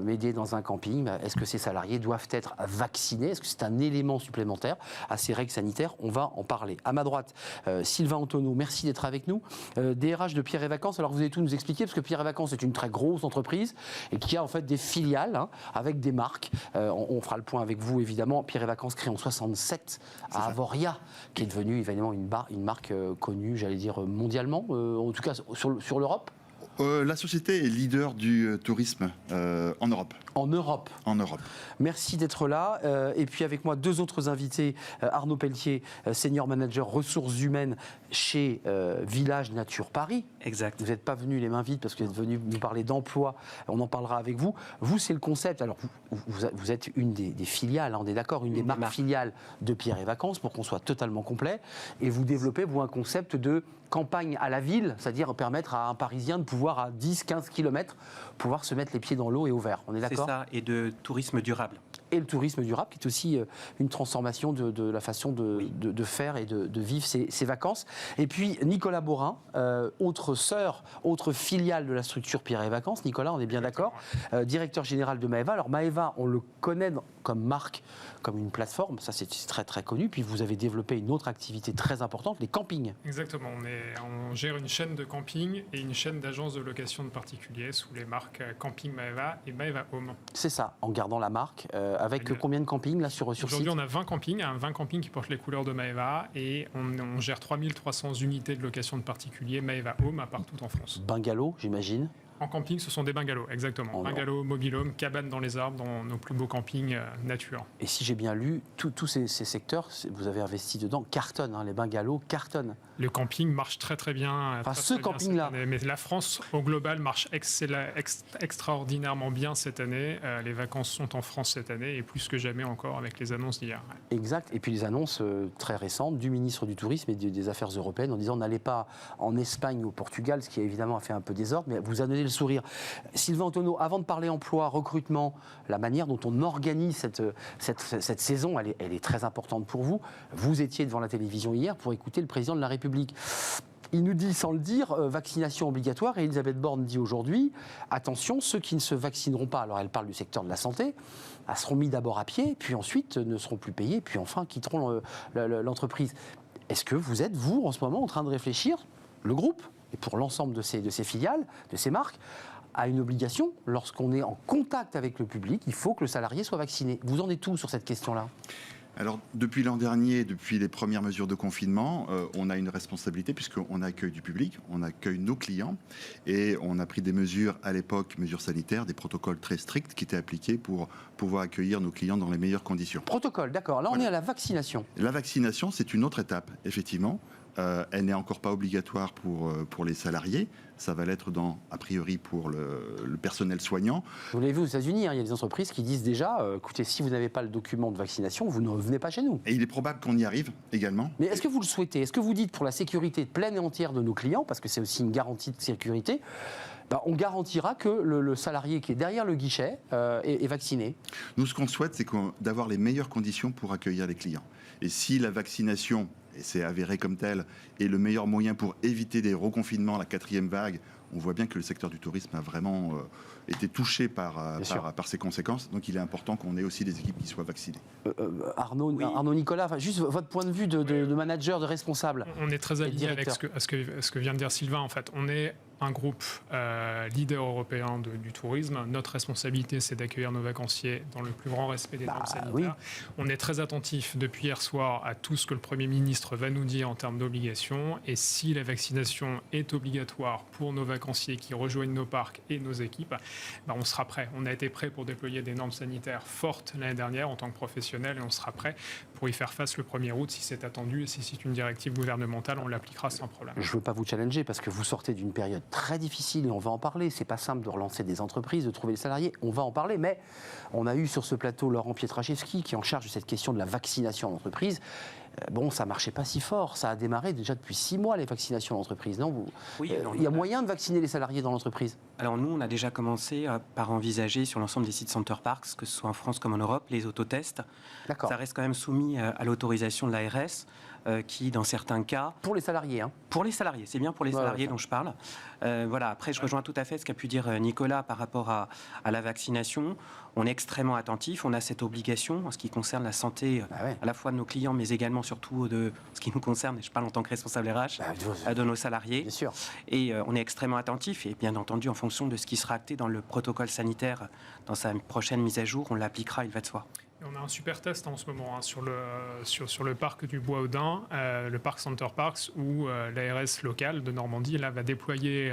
m'aider dans un camping, est-ce que ces salariés doivent être vaccinés? Est-ce que c'est un élément supplémentaire à ces règles sanitaires? On va en parler. À ma droite, Sylvain Antonneau, merci d'être avec nous. DRH de Pierre et Vacances. Alors vous allez tout nous expliquer parce que Pierre et Vacances est une très grosse entreprise et qui a en fait des filiales avec des marques. On fera le point avec vous évidemment. Pierre et Vacances créé en 67 à Avoria, qui est devenue évidemment une marque connue, j'allais dire mondialement, en tout cas sur l'Europe. La société est leader du tourisme en Europe. En Europe. En Europe. Merci d'être là. Et puis avec moi, deux autres invités. Arnaud Pelletier, senior manager ressources humaines chez Village Nature Paris. Exact. Vous n'êtes pas venu les mains vides parce que vous êtes venu nous parler d'emploi. On en parlera avec vous. Vous, c'est le concept. Alors, vous êtes une des filiales, on est d'accord, une des marques filiales de Pierre et Vacances pour qu'on soit totalement complet. Et vous développez, vous, un concept de campagne à la ville, c'est-à-dire permettre à un Parisien de pouvoir, à 10-15 km, pouvoir se mettre les pieds dans l'eau et au vert. On est d'accord ? C'est ça, et de tourisme durable. Et le tourisme durable, qui est aussi une transformation de la façon de faire et de vivre ces vacances. Et puis Nicolas Borin, autre filiale de la structure Pierre et Vacances. Nicolas, on est bien d'accord, directeur général de Maeva. Alors Maeva, on le connaît comme marque, comme une plateforme, ça c'est très très connu. Puis vous avez développé une autre activité très importante, les campings. Exactement, on gère une chaîne de camping et une chaîne d'agences de location de particuliers sous les marques Camping Maeva et Maeva Home. C'est ça, en gardant la marque. Avec combien de campings là sur site ? Aujourd'hui, on a 20 campings, 20 campings qui portent les couleurs de Maeva et on gère 3300 unités de location de particuliers Maeva Home partout en France. Bungalow, j'imagine. En camping, ce sont des bungalows, exactement. Bungalows, mobil-home, cabanes dans les arbres, dans nos plus beaux campings nature. Et si j'ai bien lu, tous ces secteurs, vous avez investi dedans, cartonnent, les bungalows cartonnent. Le camping marche très très bien. Enfin, ce camping-là. Mais la France, au global, marche extraordinairement bien cette année. Les vacances sont en France cette année et plus que jamais encore avec les annonces d'hier. Exact. Et puis les annonces très récentes du ministre du Tourisme et des Affaires européennes en disant n'allez pas en Espagne ou au Portugal, ce qui a évidemment fait un peu désordre, mais vous a donné le sourire. Sylvain Antonneau, avant de parler emploi, recrutement, la manière dont on organise cette saison, elle est très importante pour vous. Vous étiez devant la télévision hier pour écouter le président de la République. Il nous dit, sans le dire, vaccination obligatoire. Et Elisabeth Borne dit aujourd'hui, attention, ceux qui ne se vaccineront pas, alors elle parle du secteur de la santé, seront mis d'abord à pied, puis ensuite ne seront plus payés, puis enfin quitteront l'entreprise. Est-ce que vous êtes, vous, en ce moment, en train de réfléchir, le groupe, et pour l'ensemble de ces filiales, de ces marques, à une obligation, lorsqu'on est en contact avec le public, il faut que le salarié soit vacciné. Vous en êtes où sur cette question-là ? Alors, depuis l'an dernier, depuis les premières mesures de confinement, on a une responsabilité puisqu'on accueille du public, on accueille nos clients et on a pris des mesures à l'époque, mesures sanitaires, des protocoles très stricts qui étaient appliqués pour pouvoir accueillir nos clients dans les meilleures conditions. Protocole, d'accord. Là, on est à la vaccination. La vaccination, c'est une autre étape, effectivement. Elle n'est encore pas obligatoire pour les salariés. Ça va l'être a priori pour le personnel soignant. Vous l'avez vu aux États-Unis, il y a des entreprises qui disent déjà, écoutez, si vous n'avez pas le document de vaccination, vous ne venez pas chez nous. Et il est probable qu'on y arrive également. Mais est-ce que vous le souhaitez ? Est-ce que vous dites pour la sécurité pleine et entière de nos clients, parce que c'est aussi une garantie de sécurité, on garantira que le salarié qui est derrière le guichet est vacciné ? Nous, ce qu'on souhaite, c'est d'avoir les meilleures conditions pour accueillir les clients. Et si la vaccination, et c'est avéré comme tel, est le meilleur moyen pour éviter des reconfinements, la 4e vague, on voit bien que le secteur du tourisme a vraiment été touché par ces conséquences. Donc il est important qu'on ait aussi des équipes qui soient vaccinées. Arnaud Nicolas, juste votre point de vue de manager, de responsable. On est très aligné avec ce que vient de dire Sylvain. En fait, on est un groupe leader européen du tourisme. Notre responsabilité, c'est d'accueillir nos vacanciers dans le plus grand respect des normes sanitaires. oui. On est très attentif depuis hier soir à tout ce que le Premier ministre va nous dire en termes d'obligations. Et si la vaccination est obligatoire pour nos vacanciers qui rejoignent nos parcs et nos équipes, on sera prêt. On a été prêt pour déployer des normes sanitaires fortes l'année dernière en tant que professionnel et on sera prêt pour y faire face le 1er août si c'est attendu et si c'est une directive gouvernementale, on l'appliquera sans problème. Je ne veux pas vous challenger parce que vous sortez d'une période très difficile et on va en parler. C'est pas simple de relancer des entreprises, de trouver des salariés. On va en parler, mais on a eu sur ce plateau Laurent Pietraszewski qui est en charge de cette question de la vaccination en entreprise. Ça marchait pas si fort. Ça a démarré déjà depuis 6 mois les vaccinations en entreprise, non Oui, il y a moyen de vacciner les salariés dans l'entreprise? Alors nous, on a déjà commencé par envisager sur l'ensemble des sites Center Parcs, que ce soit en France comme en Europe, les autotests. D'accord. Ça reste quand même soumis à l'autorisation de l'ARS, qui, dans certains cas... Pour les salariés, hein. Pour les salariés, c'est bien pour les salariés dont je parle. Voilà. Après, je rejoins tout à fait ce qu'a pu dire Nicolas par rapport à la vaccination. On est extrêmement attentif, on a cette obligation en ce qui concerne la santé à la fois de nos clients, mais également surtout de ce qui nous concerne, et je parle en tant que responsable RH, de nos salariés. Bien sûr. Et on est extrêmement attentif, et bien entendu, en fonction de ce qui sera acté dans le protocole sanitaire, dans sa prochaine mise à jour, on l'appliquera, il va de soi. Et on a un super test en ce moment sur le parc du Bois-Audin, le parc Center Parks, où l'ARS locale de Normandie va déployer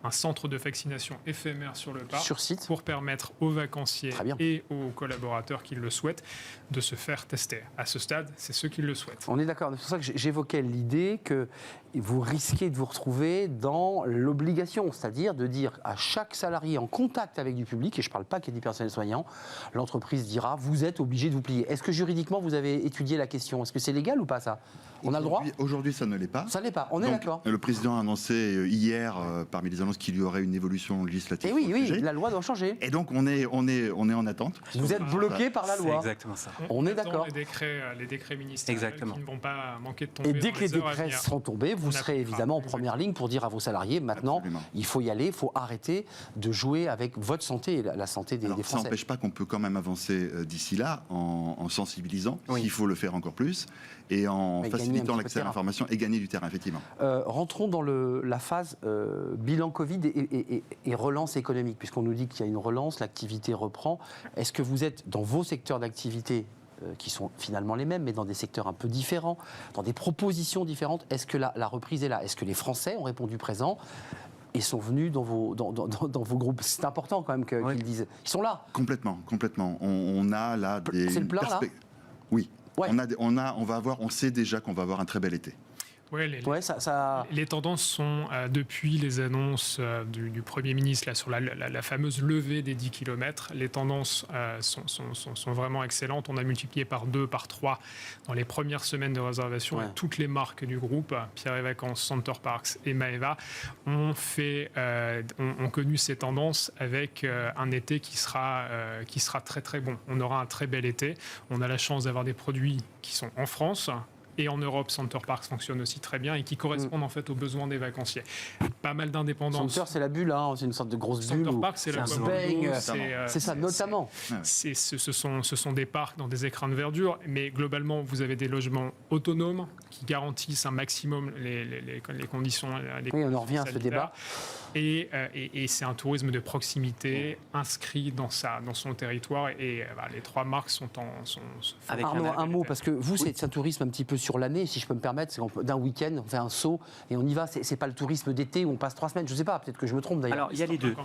un centre de vaccination éphémère sur le parc Sur site. pour permettre aux vacanciers Très bien. et aux collaborateurs qui le souhaitent de se faire tester. À ce stade, c'est ceux qui le souhaitent. On est d'accord. C'est pour ça que j'évoquais l'idée que vous risquez de vous retrouver dans l'obligation, c'est-à-dire de dire à chaque salarié en contact avec du public, et je ne parle pas qu'il y ait du personnel soignant, l'entreprise dira vous êtes obligé de vous plier. Est-ce que juridiquement vous avez étudié la question? Est-ce que c'est légal ou pas ça? On a le droit? Aujourd'hui, ça ne l'est pas. Ça ne l'est pas, on est Donc, d'accord. Le président a annoncé hier, parmi les annonces, qu'il y aurait une évolution législative. Et oui, sur le sujet. la loi doit changer. Et donc, on est en attente. Vous êtes bloqué par la C'est loi. exactement ça. On est attend d'accord. Les décrets ministériels Exactement. qui ne vont pas manquer de tomber. Et dès dans que les les heures à décrets venir. seront tombés, vous On serez appliquera. évidemment en première ligne pour dire à vos salariés, maintenant, Absolument. il faut y aller, il faut arrêter de jouer avec votre santé et la santé des Alors, ça Français. n'empêche pas qu'on peut quand même avancer d'ici là en sensibilisant, Oui. s'il faut le faire encore plus, et en Mais gagner un facilitant petit peu de l'accès à terrain. l'information et gagner du terrain, effectivement. Rentrons dans la phase bilan Covid et relance économique, puisqu'on nous dit qu'il y a une relance, l'activité reprend. Est-ce que vous êtes dans vos secteurs d'activité qui sont finalement les mêmes, mais dans des secteurs un peu différents, dans des propositions différentes, est-ce que la reprise est là? Est-ce que les Français ont répondu présent et sont venus dans vos groupes? C'est important quand même qu'ils disent. Ils sont là. Complètement. On a là des... C'est le plein, là Oui. Ouais. On sait déjà qu'on va avoir un très bel été. Ouais, les tendances sont, depuis les annonces du Premier ministre là, sur la fameuse levée des 10 km, les tendances sont vraiment excellentes. On a multiplié par 2, par 3 dans les premières semaines de réservation. Ouais. Et toutes les marques du groupe, Pierre et Vacances, Center Parcs et Maeva, ont connu ces tendances avec un été qui sera très très bon. On aura un très bel été. On a la chance d'avoir des produits qui sont en France. Et en Europe, Center Parcs fonctionne aussi très bien et qui correspondent en fait aux besoins des vacanciers. Pas mal d'indépendance. Center, c'est la bulle, hein, c'est une sorte de grosse bulle. Center Parcs, c'est la se Commando, baigne. c'est C'est ça, notamment. ce sont des parcs dans des écrans de verdure, mais globalement, vous avez des logements autonomes qui garantissent un maximum les conditions. Oui, on en revient à ce débat. Et c'est un tourisme de proximité inscrit dans son territoire. Et les 3 marques sont Avec Arnaud, un mot, parce que vous, c'est un tourisme un petit peu sur l'année, si je peux me permettre. C'est d'un week-end, on fait un saut et on y va. C'est pas le tourisme d'été où on passe 3 semaines. Je sais pas, peut-être que je me trompe d'ailleurs. Alors, il y a les deux.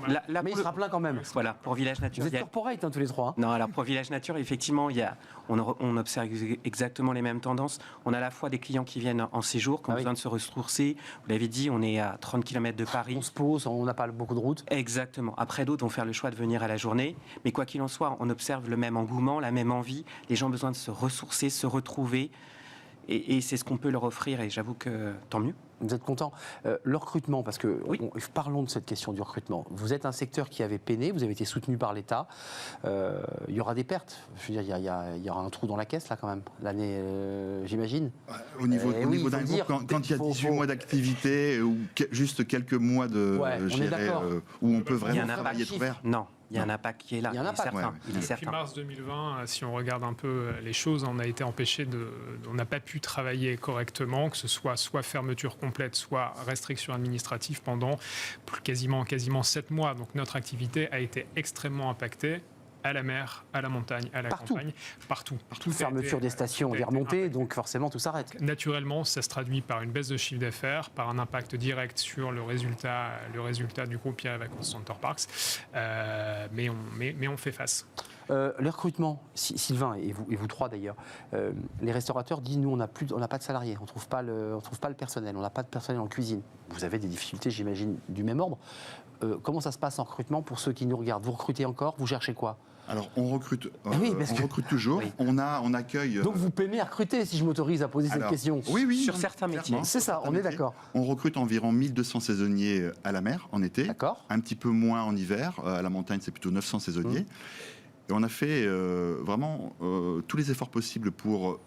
Mais il sera plein quand même. Voilà, pour Village Nature. Vous êtes corporate, hein, tous les 3. Hein. Non, alors pour Village Nature, effectivement, on observe exactement les mêmes tendances. On a à la fois des clients qui viennent en séjour, qui ont besoin de se ressourcer. Vous l'avez dit, on est à 30 km de Paris. On se pose, on n'a pas beaucoup de routes. Exactement. Après, d'autres vont faire le choix de venir à la journée. Mais quoi qu'il en soit, on observe le même engouement, la même envie. Les gens ont besoin de se ressourcer, se retrouver. Et c'est ce qu'on peut leur offrir. Et j'avoue que tant mieux. Vous êtes content. Le recrutement, parce que parlons de cette question du recrutement. Vous êtes un secteur qui avait peiné, vous avez été soutenu par l'État. Il y aura des pertes. Je veux dire, il y aura un trou dans la caisse là quand même l'année, j'imagine. Au niveau d'un groupe, quand il y a 18 mois d'activité ou juste quelques mois de où on peut vraiment travailler être ouvert. Non. Il y a un impact qui est là, il y a un impact. Depuis mars 2020, si on regarde un peu les choses, on a été empêché on n'a pas pu travailler correctement, que ce soit fermeture complète, soit restriction administrative pendant quasiment 7 mois. Donc notre activité a été extrêmement impactée. À la mer, à la montagne, à la campagne, partout. Fermeture des stations, des remontées, donc forcément tout s'arrête. Naturellement, ça se traduit par une baisse de chiffre d'affaires, par un impact direct sur le résultat du groupe Pierre et Vacances Center Parks, mais on fait face. Les recrutements, Sylvain et vous trois d'ailleurs, les restaurateurs disent nous on n'a pas de salariés, on trouve pas le personnel, on n'a pas de personnel en cuisine. Vous avez des difficultés, j'imagine, du même ordre. Comment ça se passe en recrutement pour ceux qui nous regardent? Vous recrutez encore? Vous cherchez quoi? Alors, on recrute, recrute toujours. Oui. On accueille. Donc vous peinez à recruter, si je m'autorise à poser cette question. Oui, sur certains métiers. C'est ça, on est d'accord. On recrute environ 1200 saisonniers à la mer en été. D'accord. Un petit peu moins en hiver. À la montagne, c'est plutôt 900 saisonniers. Et on a fait vraiment tous les efforts possibles pour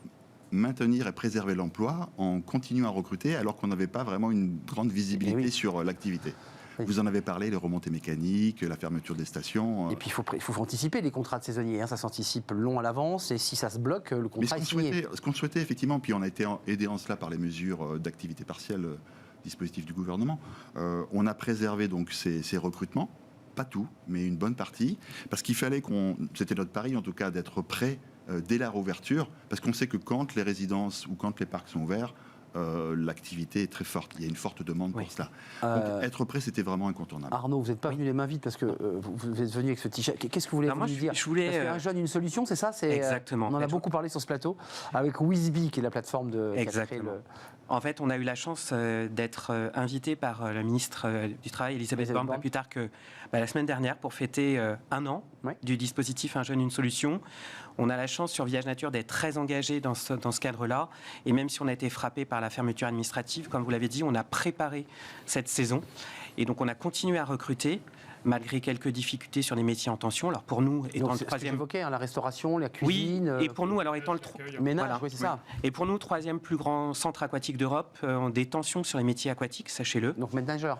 maintenir et préserver l'emploi en continuant à recruter alors qu'on n'avait pas vraiment une grande visibilité sur l'activité. Oui. Vous en avez parlé, les remontées mécaniques, la fermeture des stations. Et puis il faut anticiper les contrats de saisonniers, ça s'anticipe long à l'avance et si ça se bloque, le contrat est signé. Ce qu'on souhaitait effectivement, puis on a été aidé en cela par les mesures d'activité partielle, dispositif du gouvernement, on a préservé donc ces recrutements, pas tout, mais une bonne partie, parce qu'il fallait c'était notre pari en tout cas, d'être prêt dès la réouverture, parce qu'on sait que quand les résidences ou quand les parcs sont ouverts, l'activité est très forte. Il y a une forte demande pour cela. Donc, être prêt, c'était vraiment incontournable. Arnaud, vous n'êtes pas venu les mains vides parce que vous êtes venu avec ce t-shirt. Qu'est-ce que vous voulez nous dire? Parce qu'un jeune, une solution, c'est ça? Exactement. On en a beaucoup parlé sur ce plateau avec Wizbee, qui est la plateforme de. Exactement. En fait, on a eu la chance d'être invité par le ministre du Travail, Elisabeth Borne, pas plus tard que la semaine dernière, pour fêter 1 an du dispositif Un jeune, une solution. On a la chance sur Village Nature d'être très engagé dans ce cadre-là. Et même si on a été frappé par la fermeture administrative, comme vous l'avez dit, on a préparé cette saison. Et donc, on a continué à recruter, malgré quelques difficultés sur les métiers en tension. Alors, pour nous, étant le troisième... évoqué, la restauration, la cuisine... Oui, et pour nous, alors étant le... Ménage, oui, c'est ça. Et pour nous, troisième plus grand centre aquatique d'Europe, des tensions sur les métiers aquatiques, sachez-le. Donc, maître nageur.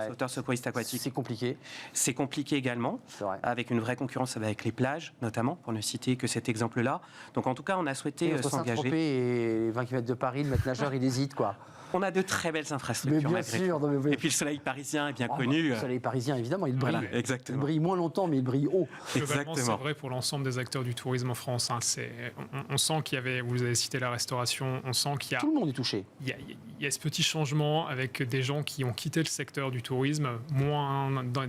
Sauveteur, secouriste aquatique. C'est compliqué. C'est compliqué également, avec une vraie concurrence avec les plages, notamment, pour ne citer que cet exemple-là. Donc, en tout cas, on a souhaité s'engager. Saint-Tropez et 20 km de Paris, le maître nageur, il hésite, quoi. On a de très belles infrastructures. Mais bien sûr. Et puis le soleil parisien est bien connu. Le soleil parisien, évidemment, il brille. Voilà, exactement. Il brille moins longtemps, mais il brille haut. Exactement. C'est vrai pour l'ensemble des acteurs du tourisme en France. On sent qu'il y avait, vous avez cité la restauration, on sent qu'il y a... Tout le monde est touché. Il y a ce petit changement avec des gens qui ont quitté le secteur du tourisme,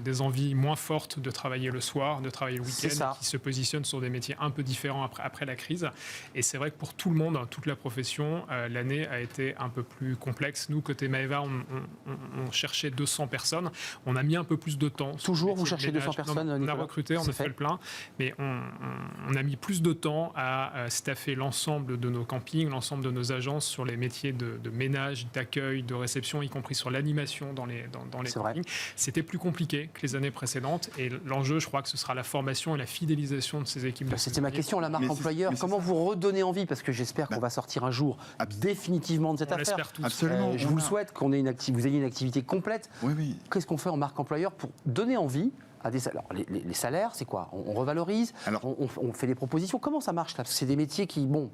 des envies moins fortes de travailler le soir, de travailler le week-end, qui se positionnent sur des métiers un peu différents après la crise. Et c'est vrai que pour tout le monde, toute la profession, l'année a été un peu plus complexe. Nous, côté Maeva, on cherchait 200 personnes. On a mis un peu plus de temps. Toujours, vous cherchez 200 personnes, on a recruté, on a fait le plein, mais on a mis plus de temps à staffer l'ensemble de nos campings, l'ensemble de nos agences sur les métiers de ménage, d'accueil, de réception, y compris sur l'animation dans les campings. C'était plus compliqué que les années précédentes et l'enjeu, je crois que ce sera la formation et la fidélisation de ces équipes. C'était ma question, la marque employeur. Comment vous redonnez envie? Parce que j'espère qu'on va sortir un jour définitivement de cette affaire. Absolument. Je vous le souhaite, vous ayez une activité complète. Oui. Qu'est-ce qu'on fait en marque employeur pour donner envie à des salaires? Alors, les salaires, c'est quoi? On revalorise, on fait des propositions. Comment ça marche là? C'est des métiers qui, ne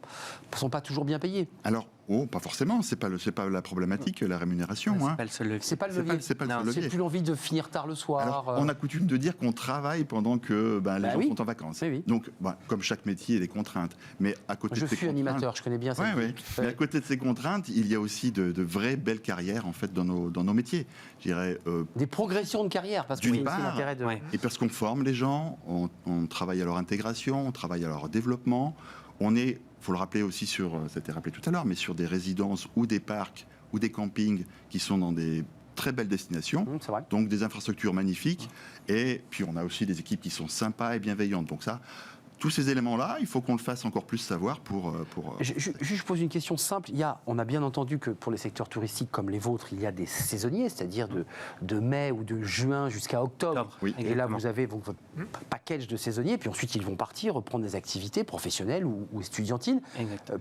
sont pas toujours bien payés. Alors, pas forcément. C'est pas la problématique, la rémunération. C'est pas le seul levier. C'est pas le levier. C'est plus l'envie de finir tard le soir. Alors, on a coutume de dire qu'on travaille pendant que les gens sont en vacances. Donc, comme chaque métier, il y a des contraintes. Mais à côté de ces contraintes, je suis animateur, je connais bien ça. Mais à côté de ces contraintes, il y a aussi de vraies belles carrières en fait dans nos métiers. Je dirais des progressions de carrière, parce que c'est l'intérêt de. Et parce qu'on forme les gens, on travaille à leur intégration, on travaille à leur développement. Il faut le rappeler aussi ça a été rappelé tout à l'heure, mais sur des résidences ou des parcs ou des campings qui sont dans des très belles destinations, donc des infrastructures magnifiques. Et puis on a aussi des équipes qui sont sympas et bienveillantes. Donc ça, tous ces éléments-là, il faut qu'on le fasse encore plus savoir pour... Je pose une question simple. On a bien entendu que pour les secteurs touristiques comme les vôtres, il y a des saisonniers, c'est-à-dire de mai ou de juin jusqu'à octobre. Oui. Et là, vous avez votre package de saisonniers, puis ensuite ils vont partir, reprendre des activités professionnelles ou estudiantines.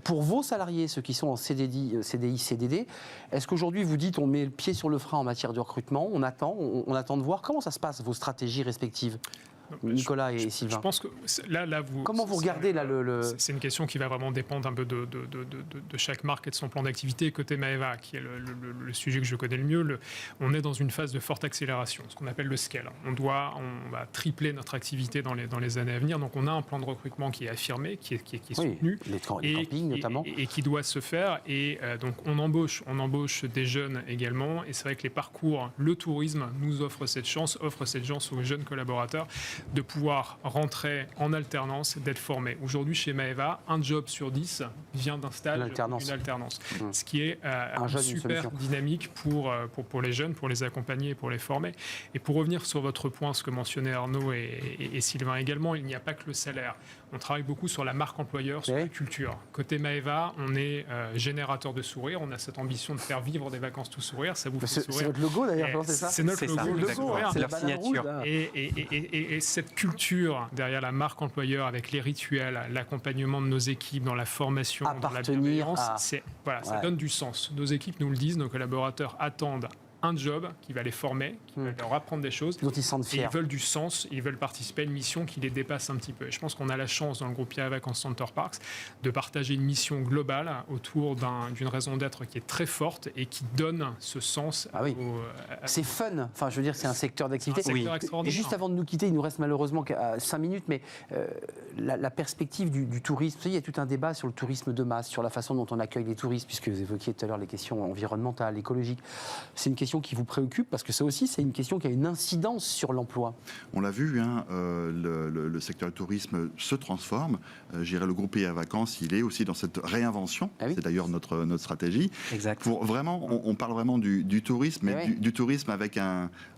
Pour vos salariés, ceux qui sont en CDI, CDD, est-ce qu'aujourd'hui vous dites on met le pied sur le frein en matière de recrutement, on attend de voir comment ça se passe, vos stratégies respectives? Nicolas et Sylvain. Je pense que là Comment vous regardez là C'est une question qui va vraiment dépendre un peu de chaque marque et de son plan d'activité. Côté Maeva, qui est le sujet que je connais le mieux, on est dans une phase de forte accélération, ce qu'on appelle le scale. On va tripler notre activité dans les années à venir. Donc on a un plan de recrutement qui est affirmé, qui est soutenu, les campings notamment, et qui doit se faire. Et donc on embauche des jeunes également. Et c'est vrai que les parcours, le tourisme nous offre cette chance aux jeunes collaborateurs de pouvoir rentrer en alternance, d'être formés. Aujourd'hui, chez Maeva, un job sur 10 vient d'un stage, d'une alternance. Ce qui est une super dynamique pour les jeunes, pour les accompagner, pour les former. Et pour revenir sur votre point, ce que mentionnaient Arnaud et Sylvain également, il n'y a pas que le salaire. On travaille beaucoup sur la marque employeur, sur la culture. Côté Maeva, on est générateur de sourire. On a cette ambition de faire vivre des vacances tout sourire. Ça vous fait sourire. C'est votre logo d'ailleurs, c'est ça? C'est notre logo. C'est leur signature. Et cette culture derrière la marque employeur, avec les rituels, l'accompagnement de nos équipes dans la formation, dans la bienveillance, ça donne du sens. Nos équipes nous le disent, nos collaborateurs attendent un job qui va les former, qui va leur apprendre des choses. Dont ils se sentent fiers. Et ils veulent du sens, ils veulent participer à une mission qui les dépasse un petit peu. Et je pense qu'on a la chance dans le groupe Pierre et Vacances Center Parks de partager une mission globale autour d'une raison d'être qui est très forte et qui donne ce sens. C'est fun. Enfin, je veux dire, c'est un secteur d'activité. Et juste avant de nous quitter, il nous reste malheureusement 5 minutes, mais la perspective du tourisme. Il y a tout un débat sur le tourisme de masse, sur la façon dont on accueille les touristes, puisque vous évoquiez tout à l'heure les questions environnementales, écologiques. C'est une question qui vous préoccupe, parce que ça aussi, c'est une question qui a une incidence sur l'emploi. On l'a vu, le secteur du tourisme se transforme. Le groupe Pierre et Vacances, il est aussi dans cette réinvention. C'est d'ailleurs notre stratégie. Exact. Pour vraiment, on parle vraiment du tourisme, mais du tourisme avec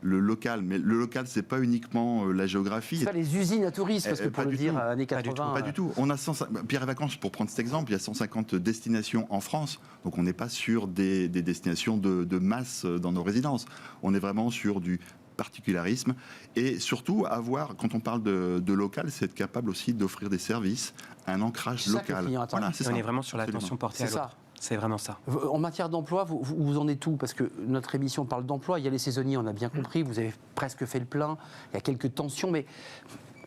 le local. Mais le local, c'est pas uniquement la géographie. C'est pas les usines à tourisme, parce que pour le dire, années 80... Pas du tout. On a Pierre et Vacances, pour prendre cet exemple, il y a 150 destinations en France. Donc on n'est pas sur des destinations de masse dans nos résidences. On est vraiment sur du particularisme et surtout quand on parle de local, c'est être capable aussi d'offrir des services, un ancrage local. On est vraiment sur l'attention portée à l'autre. C'est vraiment ça. En matière d'emploi, vous en êtes où? Parce que notre émission parle d'emploi, il y a les saisonniers, on a bien compris, vous avez presque fait le plein, il y a quelques tensions, mais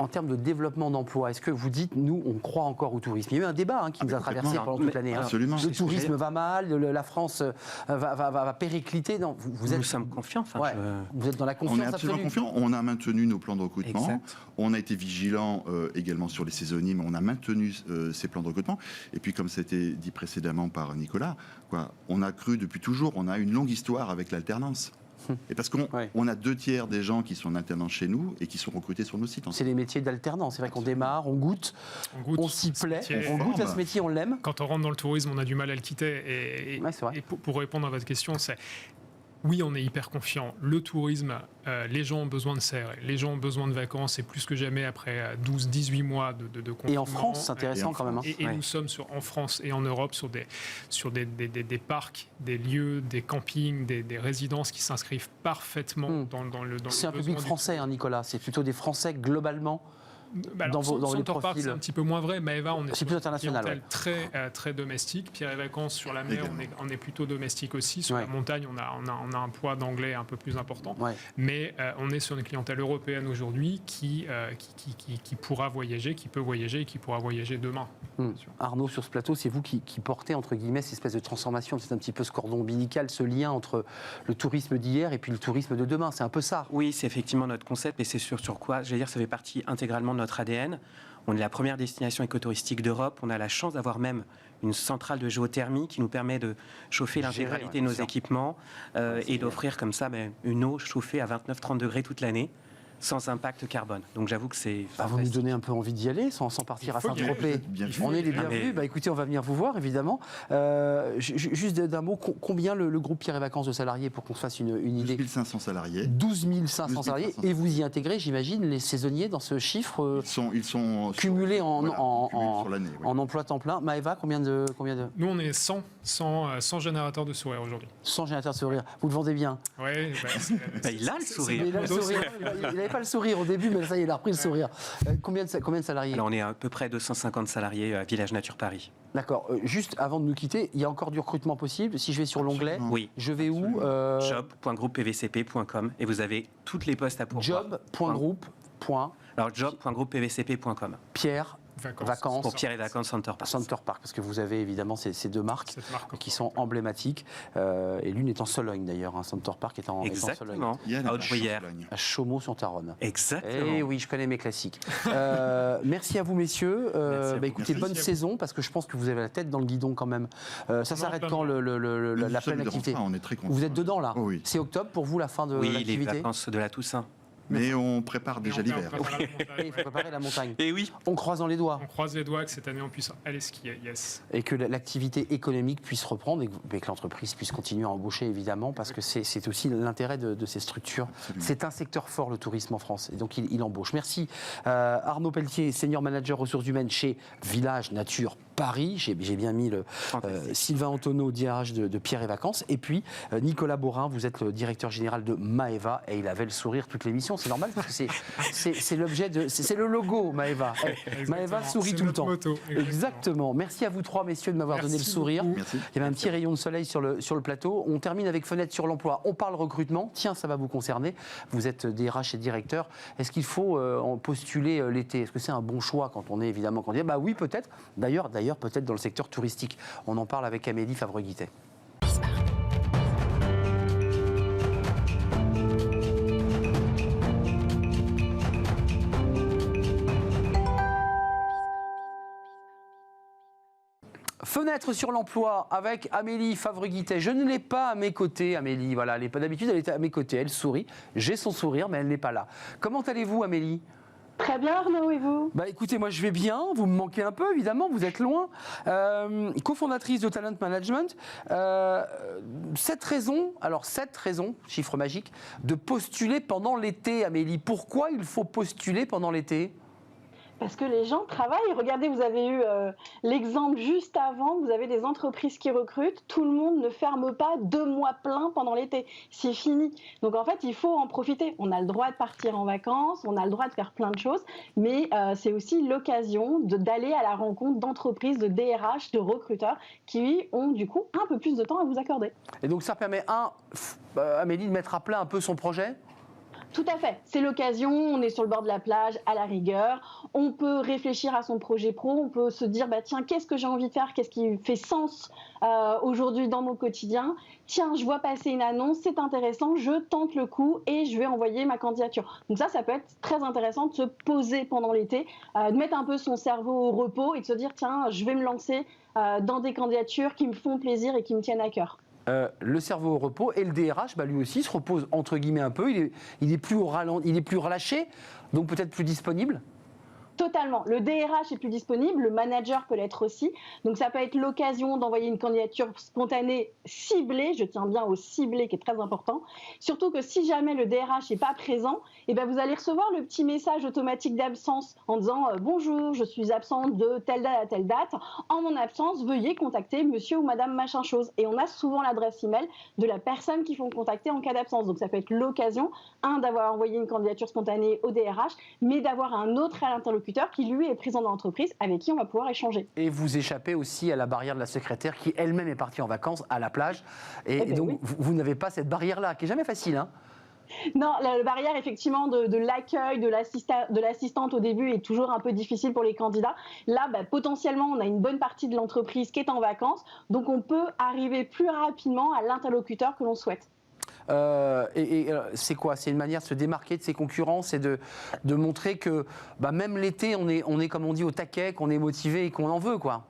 en termes de développement d'emploi, est-ce que vous dites, nous, on croit encore au tourisme? Il y a eu un débat qui nous a traversé pendant toute l'année. Absolument. Le tourisme va mal, la France va péricliter. Non, nous sommes confiants. Vous êtes dans la confiance. On est absolument confiants. On a maintenu nos plans de recrutement. Exact. On a été vigilants également sur les saisonniers, mais on a maintenu ces plans de recrutement. Et puis, comme ça a été dit précédemment par Nicolas, on a cru depuis toujours, on a une longue histoire avec l'alternance. Et parce qu'on a 2/3 des gens qui sont en alternance chez nous et qui sont recrutés sur nos sites. C'est les métiers d'alternance. C'est vrai qu'on démarre, on goûte, on s'y plaît, on goûte à ce métier, on l'aime. Quand on rentre dans le tourisme, on a du mal à le quitter. Et pour répondre à votre question, c'est... Oui, on est hyper confiant. Le tourisme, les gens ont besoin de serrer. Les gens ont besoin de vacances et plus que jamais après 12-18 mois de confinement. Et en France, c'est intéressant quand même. Et nous sommes en France et en Europe sur des parcs, des lieux, des campings, des résidences qui s'inscrivent parfaitement dans le c'est un public français, Nicolas. C'est plutôt des Français globalement. Dans les profils. C'est un petit peu moins vrai. Maeva, on est plus international, très domestique. Pierre et Vacances sur la mer, on est plutôt domestique aussi. Sur la montagne, on a un poids d'anglais un peu plus important. Mais on est sur une clientèle européenne aujourd'hui qui pourra voyager, qui peut voyager et qui pourra voyager demain. Arnaud, sur ce plateau, c'est vous qui portez entre guillemets cette espèce de transformation. C'est un petit peu ce cordon ombilical, ce lien entre le tourisme d'hier et puis le tourisme de demain. C'est un peu ça. Oui, c'est effectivement notre concept et c'est sur quoi, ça fait partie intégralement de notre ADN. On est la première destination écotouristique d'Europe. On a la chance d'avoir même une centrale de géothermie qui nous permet de chauffer l'intégralité de nos équipements et d'offrir comme ça une eau chauffée à 29-30 degrés toute l'année, sans impact carbone. Donc j'avoue que c'est... vous nous donnez un peu envie d'y aller, sans partir à Saint-Tropez. On est les bienvenus. Écoutez, on va venir vous voir, évidemment. Juste d'un mot, combien le groupe Pierre et Vacances de salariés, pour qu'on se fasse une idée? 12 500 salariés. 12 500 salariés. Et vous y intégrez, j'imagine, les saisonniers dans ce chiffre ils sont cumulés en sur l'année, en emploi temps plein. Maeva, combien de... Nous, on est 100 générateurs de sourire aujourd'hui. 100 générateurs de sourire. Vous le vendez bien? Oui. Il a le sourire. Il n'avait pas le sourire au début, mais ça y est, il a repris le sourire. Combien de salariés? Alors, on est à peu près 250 salariés à Village Nature Paris. D'accord. Juste avant de nous quitter, il y a encore du recrutement possible. Si je vais sur l'onglet, je vais où? Job.groupepvcp.com et vous avez toutes les postes à pourvoir. Job.groupe Alors job.groupepvcp.com. Pierre Vacances. Pour Pierre et Vacances Center Park. Center Park, parce que vous avez évidemment ces deux marques qui sont emblématiques. Et l'une est en Sologne d'ailleurs, Center Park est en Sologne. Exactement. Il y a à Chaumont-sur-Tharonne. Exactement. Et oui, je connais mes classiques. Merci à vous, messieurs. Écoutez, bonne saison, parce que je pense que vous avez la tête dans le guidon quand même. Ça s'arrête quand la pleine activité? On est très contents. Vous êtes dedans là? Oui. C'est octobre pour vous, la fin de l'activité? Oui, les vacances de la Toussaint. Mais on prépare déjà l'hiver. Il faut préparer la montagne. Et oui. On croise les doigts. On croise les doigts que cette année on puisse aller skier, yes. Et que l'activité économique puisse reprendre et que l'entreprise puisse continuer à embaucher, évidemment, parce que c'est aussi l'intérêt de ces structures. Absolument. C'est un secteur fort, le tourisme en France, et donc il embauche. Merci Arnaud Pelletier, senior manager ressources humaines chez Village Nature Paris. J'ai bien mis Sylvain Antonneau, DRH de Pierre et Vacances, et puis Nicolas Borin, vous êtes le directeur général de Maeva, et il avait le sourire toute l'émission. C'est normal parce que c'est l'objet c'est le logo Maeva. Maeva sourit tout le temps. Moto, exactement. Merci à vous trois messieurs de m'avoir donné le sourire. Merci. Il y avait un petit rayon de soleil sur le plateau. On termine avec Fenêtre sur l'emploi. On parle recrutement. Tiens, ça va vous concerner. Vous êtes DRH et directeur. Est-ce qu'il faut en postuler l'été? Est-ce que c'est un bon choix quand on est évidemment candidat? Bah oui, peut-être. D'ailleurs, peut-être dans le secteur touristique. On en parle avec Amélie Favre-Guittet. Fenêtre sur l'emploi avec Amélie Favre-Guittet. Je ne l'ai pas à mes côtés, Amélie. Voilà, d'habitude, elle était à mes côtés. Elle sourit. J'ai son sourire, mais elle n'est pas là. Comment allez-vous, Amélie? Très bien, Arnaud, et vous? Écoutez, moi je vais bien, vous me manquez un peu évidemment, vous êtes loin. Cofondatrice de Talent Management, cette raison, chiffre magique, de postuler pendant l'été, Amélie. Pourquoi il faut postuler pendant l'été? Parce que les gens travaillent. Regardez, vous avez eu l'exemple juste avant, vous avez des entreprises qui recrutent, tout le monde ne ferme pas 2 mois pleins pendant l'été, c'est fini. Donc en fait, il faut en profiter. On a le droit de partir en vacances, on a le droit de faire plein de choses, mais c'est aussi l'occasion d'aller à la rencontre d'entreprises, de DRH, de recruteurs qui ont du coup un peu plus de temps à vous accorder. Et donc ça permet, Amélie, de mettre à plat un peu son projet? Tout à fait. C'est l'occasion, on est sur le bord de la plage, à la rigueur. On peut réfléchir à son projet pro, on peut se dire, tiens, qu'est-ce que j'ai envie de faire? Qu'est-ce qui fait sens aujourd'hui dans mon quotidien? Tiens, je vois passer une annonce, c'est intéressant, je tente le coup et je vais envoyer ma candidature. Donc ça peut être très intéressant de se poser pendant l'été, de mettre un peu son cerveau au repos et de se dire, tiens, je vais me lancer dans des candidatures qui me font plaisir et qui me tiennent à cœur. Le cerveau au repos et le DRH, lui aussi se repose entre guillemets un peu, il est plus relâché, donc peut-être plus disponible. Totalement. Le DRH est plus disponible, le manager peut l'être aussi. Donc ça peut être l'occasion d'envoyer une candidature spontanée ciblée, je tiens bien au ciblé qui est très important. Surtout que si jamais le DRH n'est pas présent, vous allez recevoir le petit message automatique d'absence en disant « Bonjour, je suis absente de telle date à telle date. En mon absence, veuillez contacter monsieur ou madame machin chose. » Et on a souvent l'adresse email de la personne qu'il faut contacter en cas d'absence. Donc ça peut être l'occasion, d'avoir envoyé une candidature spontanée au DRH, mais d'avoir un autre interlocuteur qui lui est présent dans l'entreprise avec qui on va pouvoir échanger. Et vous échappez aussi à la barrière de la secrétaire qui elle-même est partie en vacances à la plage. Et donc oui. vous n'avez pas cette barrière-là, qui est jamais facile. Non, la barrière effectivement de l'accueil, de l'assistante au début est toujours un peu difficile pour les candidats. Là, potentiellement, on a une bonne partie de l'entreprise qui est en vacances, donc on peut arriver plus rapidement à l'interlocuteur que l'on souhaite. C'est quoi? C'est une manière de se démarquer de ses concurrents, c'est de montrer que même l'été, on est comme on dit au taquet, qu'on est motivé et qu'on en veut, quoi.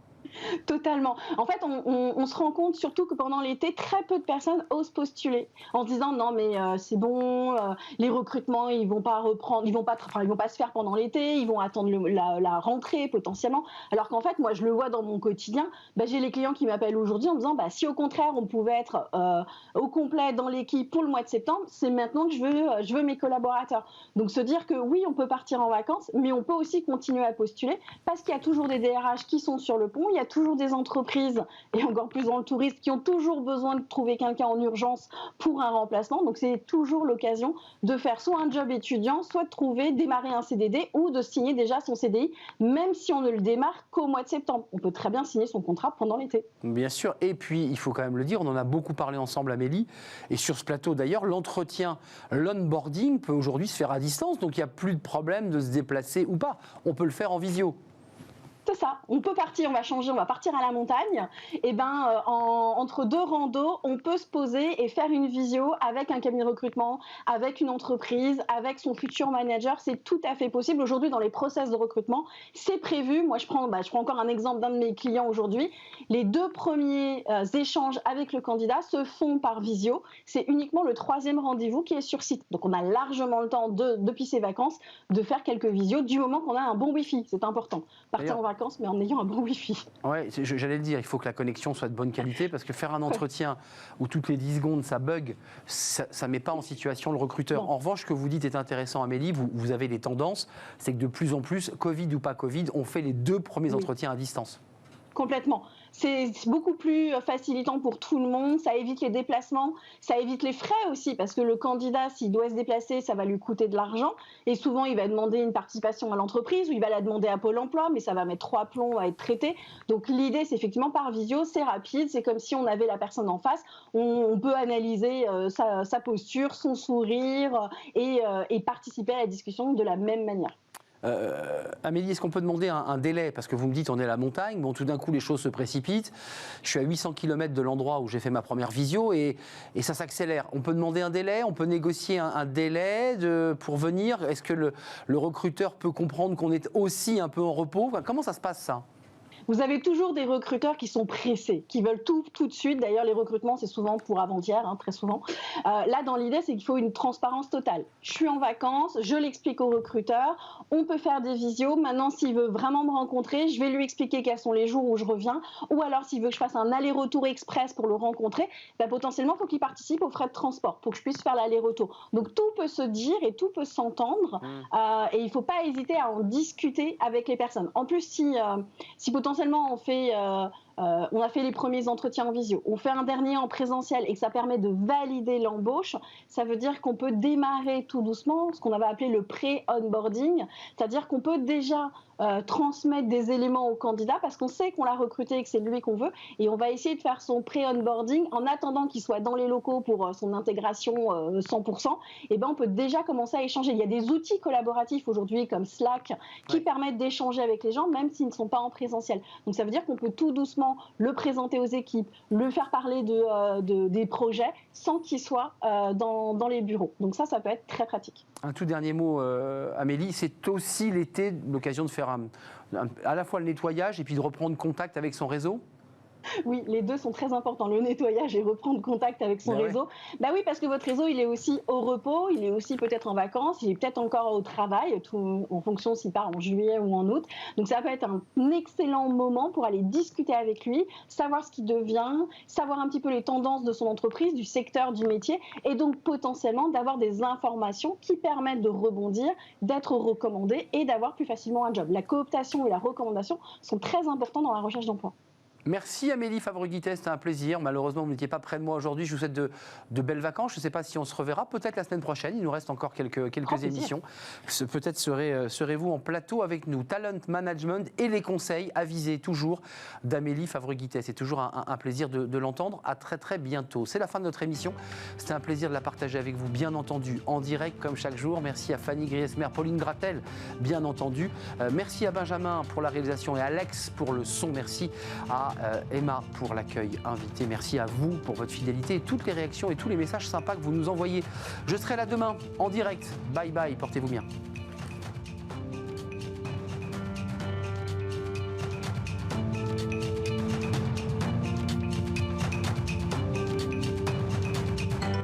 Totalement. En fait, on se rend compte surtout que pendant l'été, très peu de personnes osent postuler en se disant non mais c'est bon, les recrutements ils vont pas reprendre, ils vont pas se faire pendant l'été, ils vont attendre la rentrée potentiellement. Alors qu'en fait, moi je le vois dans mon quotidien, j'ai les clients qui m'appellent aujourd'hui en me disant si au contraire on pouvait être au complet dans l'équipe pour le mois de septembre, c'est maintenant que je veux mes collaborateurs. Donc se dire que oui, on peut partir en vacances, mais on peut aussi continuer à postuler parce qu'il y a toujours des DRH qui sont sur le pont. Il y y a toujours des entreprises, et encore plus dans le tourisme, qui ont toujours besoin de trouver quelqu'un en urgence pour un remplacement. Donc c'est toujours l'occasion de faire soit un job étudiant, soit de démarrer un CDD ou de signer déjà son CDI, même si on ne le démarre qu'au mois de septembre. On peut très bien signer son contrat pendant l'été. Bien sûr, et puis il faut quand même le dire, on en a beaucoup parlé ensemble, Amélie, et sur ce plateau d'ailleurs, l'entretien, l'onboarding peut aujourd'hui se faire à distance, donc il n'y a plus de problème de se déplacer ou pas. On peut le faire en visio. C'est ça, on peut partir, on va changer, on va partir à la montagne. Et entre 2 randos, on peut se poser et faire une visio avec un cabinet de recrutement, avec une entreprise, avec son futur manager. C'est tout à fait possible. Aujourd'hui, dans les process de recrutement, c'est prévu. Moi, je prends encore un exemple d'un de mes clients aujourd'hui. Les 2 premiers échanges avec le candidat se font par visio. C'est uniquement le 3e rendez-vous qui est sur site. Donc, on a largement le temps, depuis ses vacances, de faire quelques visios du moment qu'on a un bon Wi-Fi. C'est important. Partir en vacances, mais en ayant un bon Wi-Fi. Oui, j'allais le dire, il faut que la connexion soit de bonne qualité, parce que faire un entretien où toutes les 10 secondes ça bug, ça ne met pas en situation le recruteur. En revanche, ce que vous dites est intéressant, Amélie, vous avez des tendances, c'est que de plus en plus, Covid ou pas Covid, on fait les 2 premiers entretiens à distance. Complètement. C'est beaucoup plus facilitant pour tout le monde, ça évite les déplacements, ça évite les frais aussi, parce que le candidat, s'il doit se déplacer, ça va lui coûter de l'argent, et souvent il va demander une participation à l'entreprise, ou il va la demander à Pôle emploi, mais ça va mettre 3 plombs à être traité. Donc l'idée, c'est effectivement par visio, c'est rapide, c'est comme si on avait la personne en face, on peut analyser sa posture, son sourire, et participer à la discussion de la même manière. Amélie, est-ce qu'on peut demander un délai? Parce que vous me dites on est à la montagne, bon tout d'un coup les choses se précipitent, je suis à 800 km de l'endroit où j'ai fait ma première visio et ça s'accélère. On peut demander un délai, on peut négocier un délai pour venir? Est-ce que le recruteur peut comprendre qu'on est aussi un peu en repos? Comment ça se passe ça? Vous avez toujours des recruteurs qui sont pressés, qui veulent tout de suite. D'ailleurs, les recrutements, c'est souvent pour avant-hier, très souvent. Là, dans l'idée, c'est qu'il faut une transparence totale. Je suis en vacances, je l'explique au recruteur, on peut faire des visios. Maintenant, s'il veut vraiment me rencontrer, je vais lui expliquer quels sont les jours où je reviens. Ou alors, s'il veut que je fasse un aller-retour express pour le rencontrer, potentiellement, il faut qu'il participe aux frais de transport pour que je puisse faire l'aller-retour. Donc, tout peut se dire et tout peut s'entendre. Et il ne faut pas hésiter à en discuter avec les personnes. En plus, si potentiellement, on a fait les premiers entretiens en visio, on fait un dernier en présentiel et que ça permet de valider l'embauche, ça veut dire qu'on peut démarrer tout doucement ce qu'on avait appelé le pré-onboarding, c'est-à-dire qu'on peut déjà transmettre des éléments au candidat parce qu'on sait qu'on l'a recruté et que c'est lui qu'on veut, et on va essayer de faire son pré-onboarding en attendant qu'il soit dans les locaux pour son intégration 100%. Et on peut déjà commencer à échanger. Il y a des outils collaboratifs aujourd'hui comme Slack qui permettent d'échanger avec les gens même s'ils ne sont pas en présentiel. Donc ça veut dire qu'on peut tout doucement le présenter aux équipes, le faire parler des projets sans qu'il soit dans les bureaux. Donc ça peut être très pratique. Un tout dernier mot, Amélie, c'est aussi l'été l'occasion de faire à la fois le nettoyage et puis de reprendre contact avec son réseau? Oui, les deux sont très importants, le nettoyage et reprendre contact avec son réseau. Oui, parce que votre réseau, il est aussi au repos, il est aussi peut-être en vacances, il est peut-être encore au travail, tout en fonction s'il part en juillet ou en août. Donc ça peut être un excellent moment pour aller discuter avec lui, savoir ce qu'il devient, savoir un petit peu les tendances de son entreprise, du secteur, du métier, et donc potentiellement d'avoir des informations qui permettent de rebondir, d'être recommandé et d'avoir plus facilement un job. La cooptation et la recommandation sont très importants dans la recherche d'emploi. Merci Amélie Favre-Guittet, c'était un plaisir. Malheureusement, vous n'étiez pas près de moi aujourd'hui. Je vous souhaite de belles vacances. Je ne sais pas si on se reverra, peut-être la semaine prochaine. Il nous reste encore quelques émissions. Peut-être serez-vous en plateau avec nous. Talent Management et les conseils avisés toujours d'Amélie Favre-Guittet. C'est toujours un plaisir de l'entendre. À très très bientôt. C'est la fin de notre émission. C'était un plaisir de la partager avec vous, bien entendu, en direct comme chaque jour. Merci à Fanny Griesmer, Pauline Gratel, bien entendu. Merci à Benjamin pour la réalisation et à Alex pour le son. Merci à Emma pour l'accueil invité. Merci à vous pour votre fidélité et toutes les réactions et tous les messages sympas que vous nous envoyez. Je serai là demain en direct. Bye bye, portez-vous bien.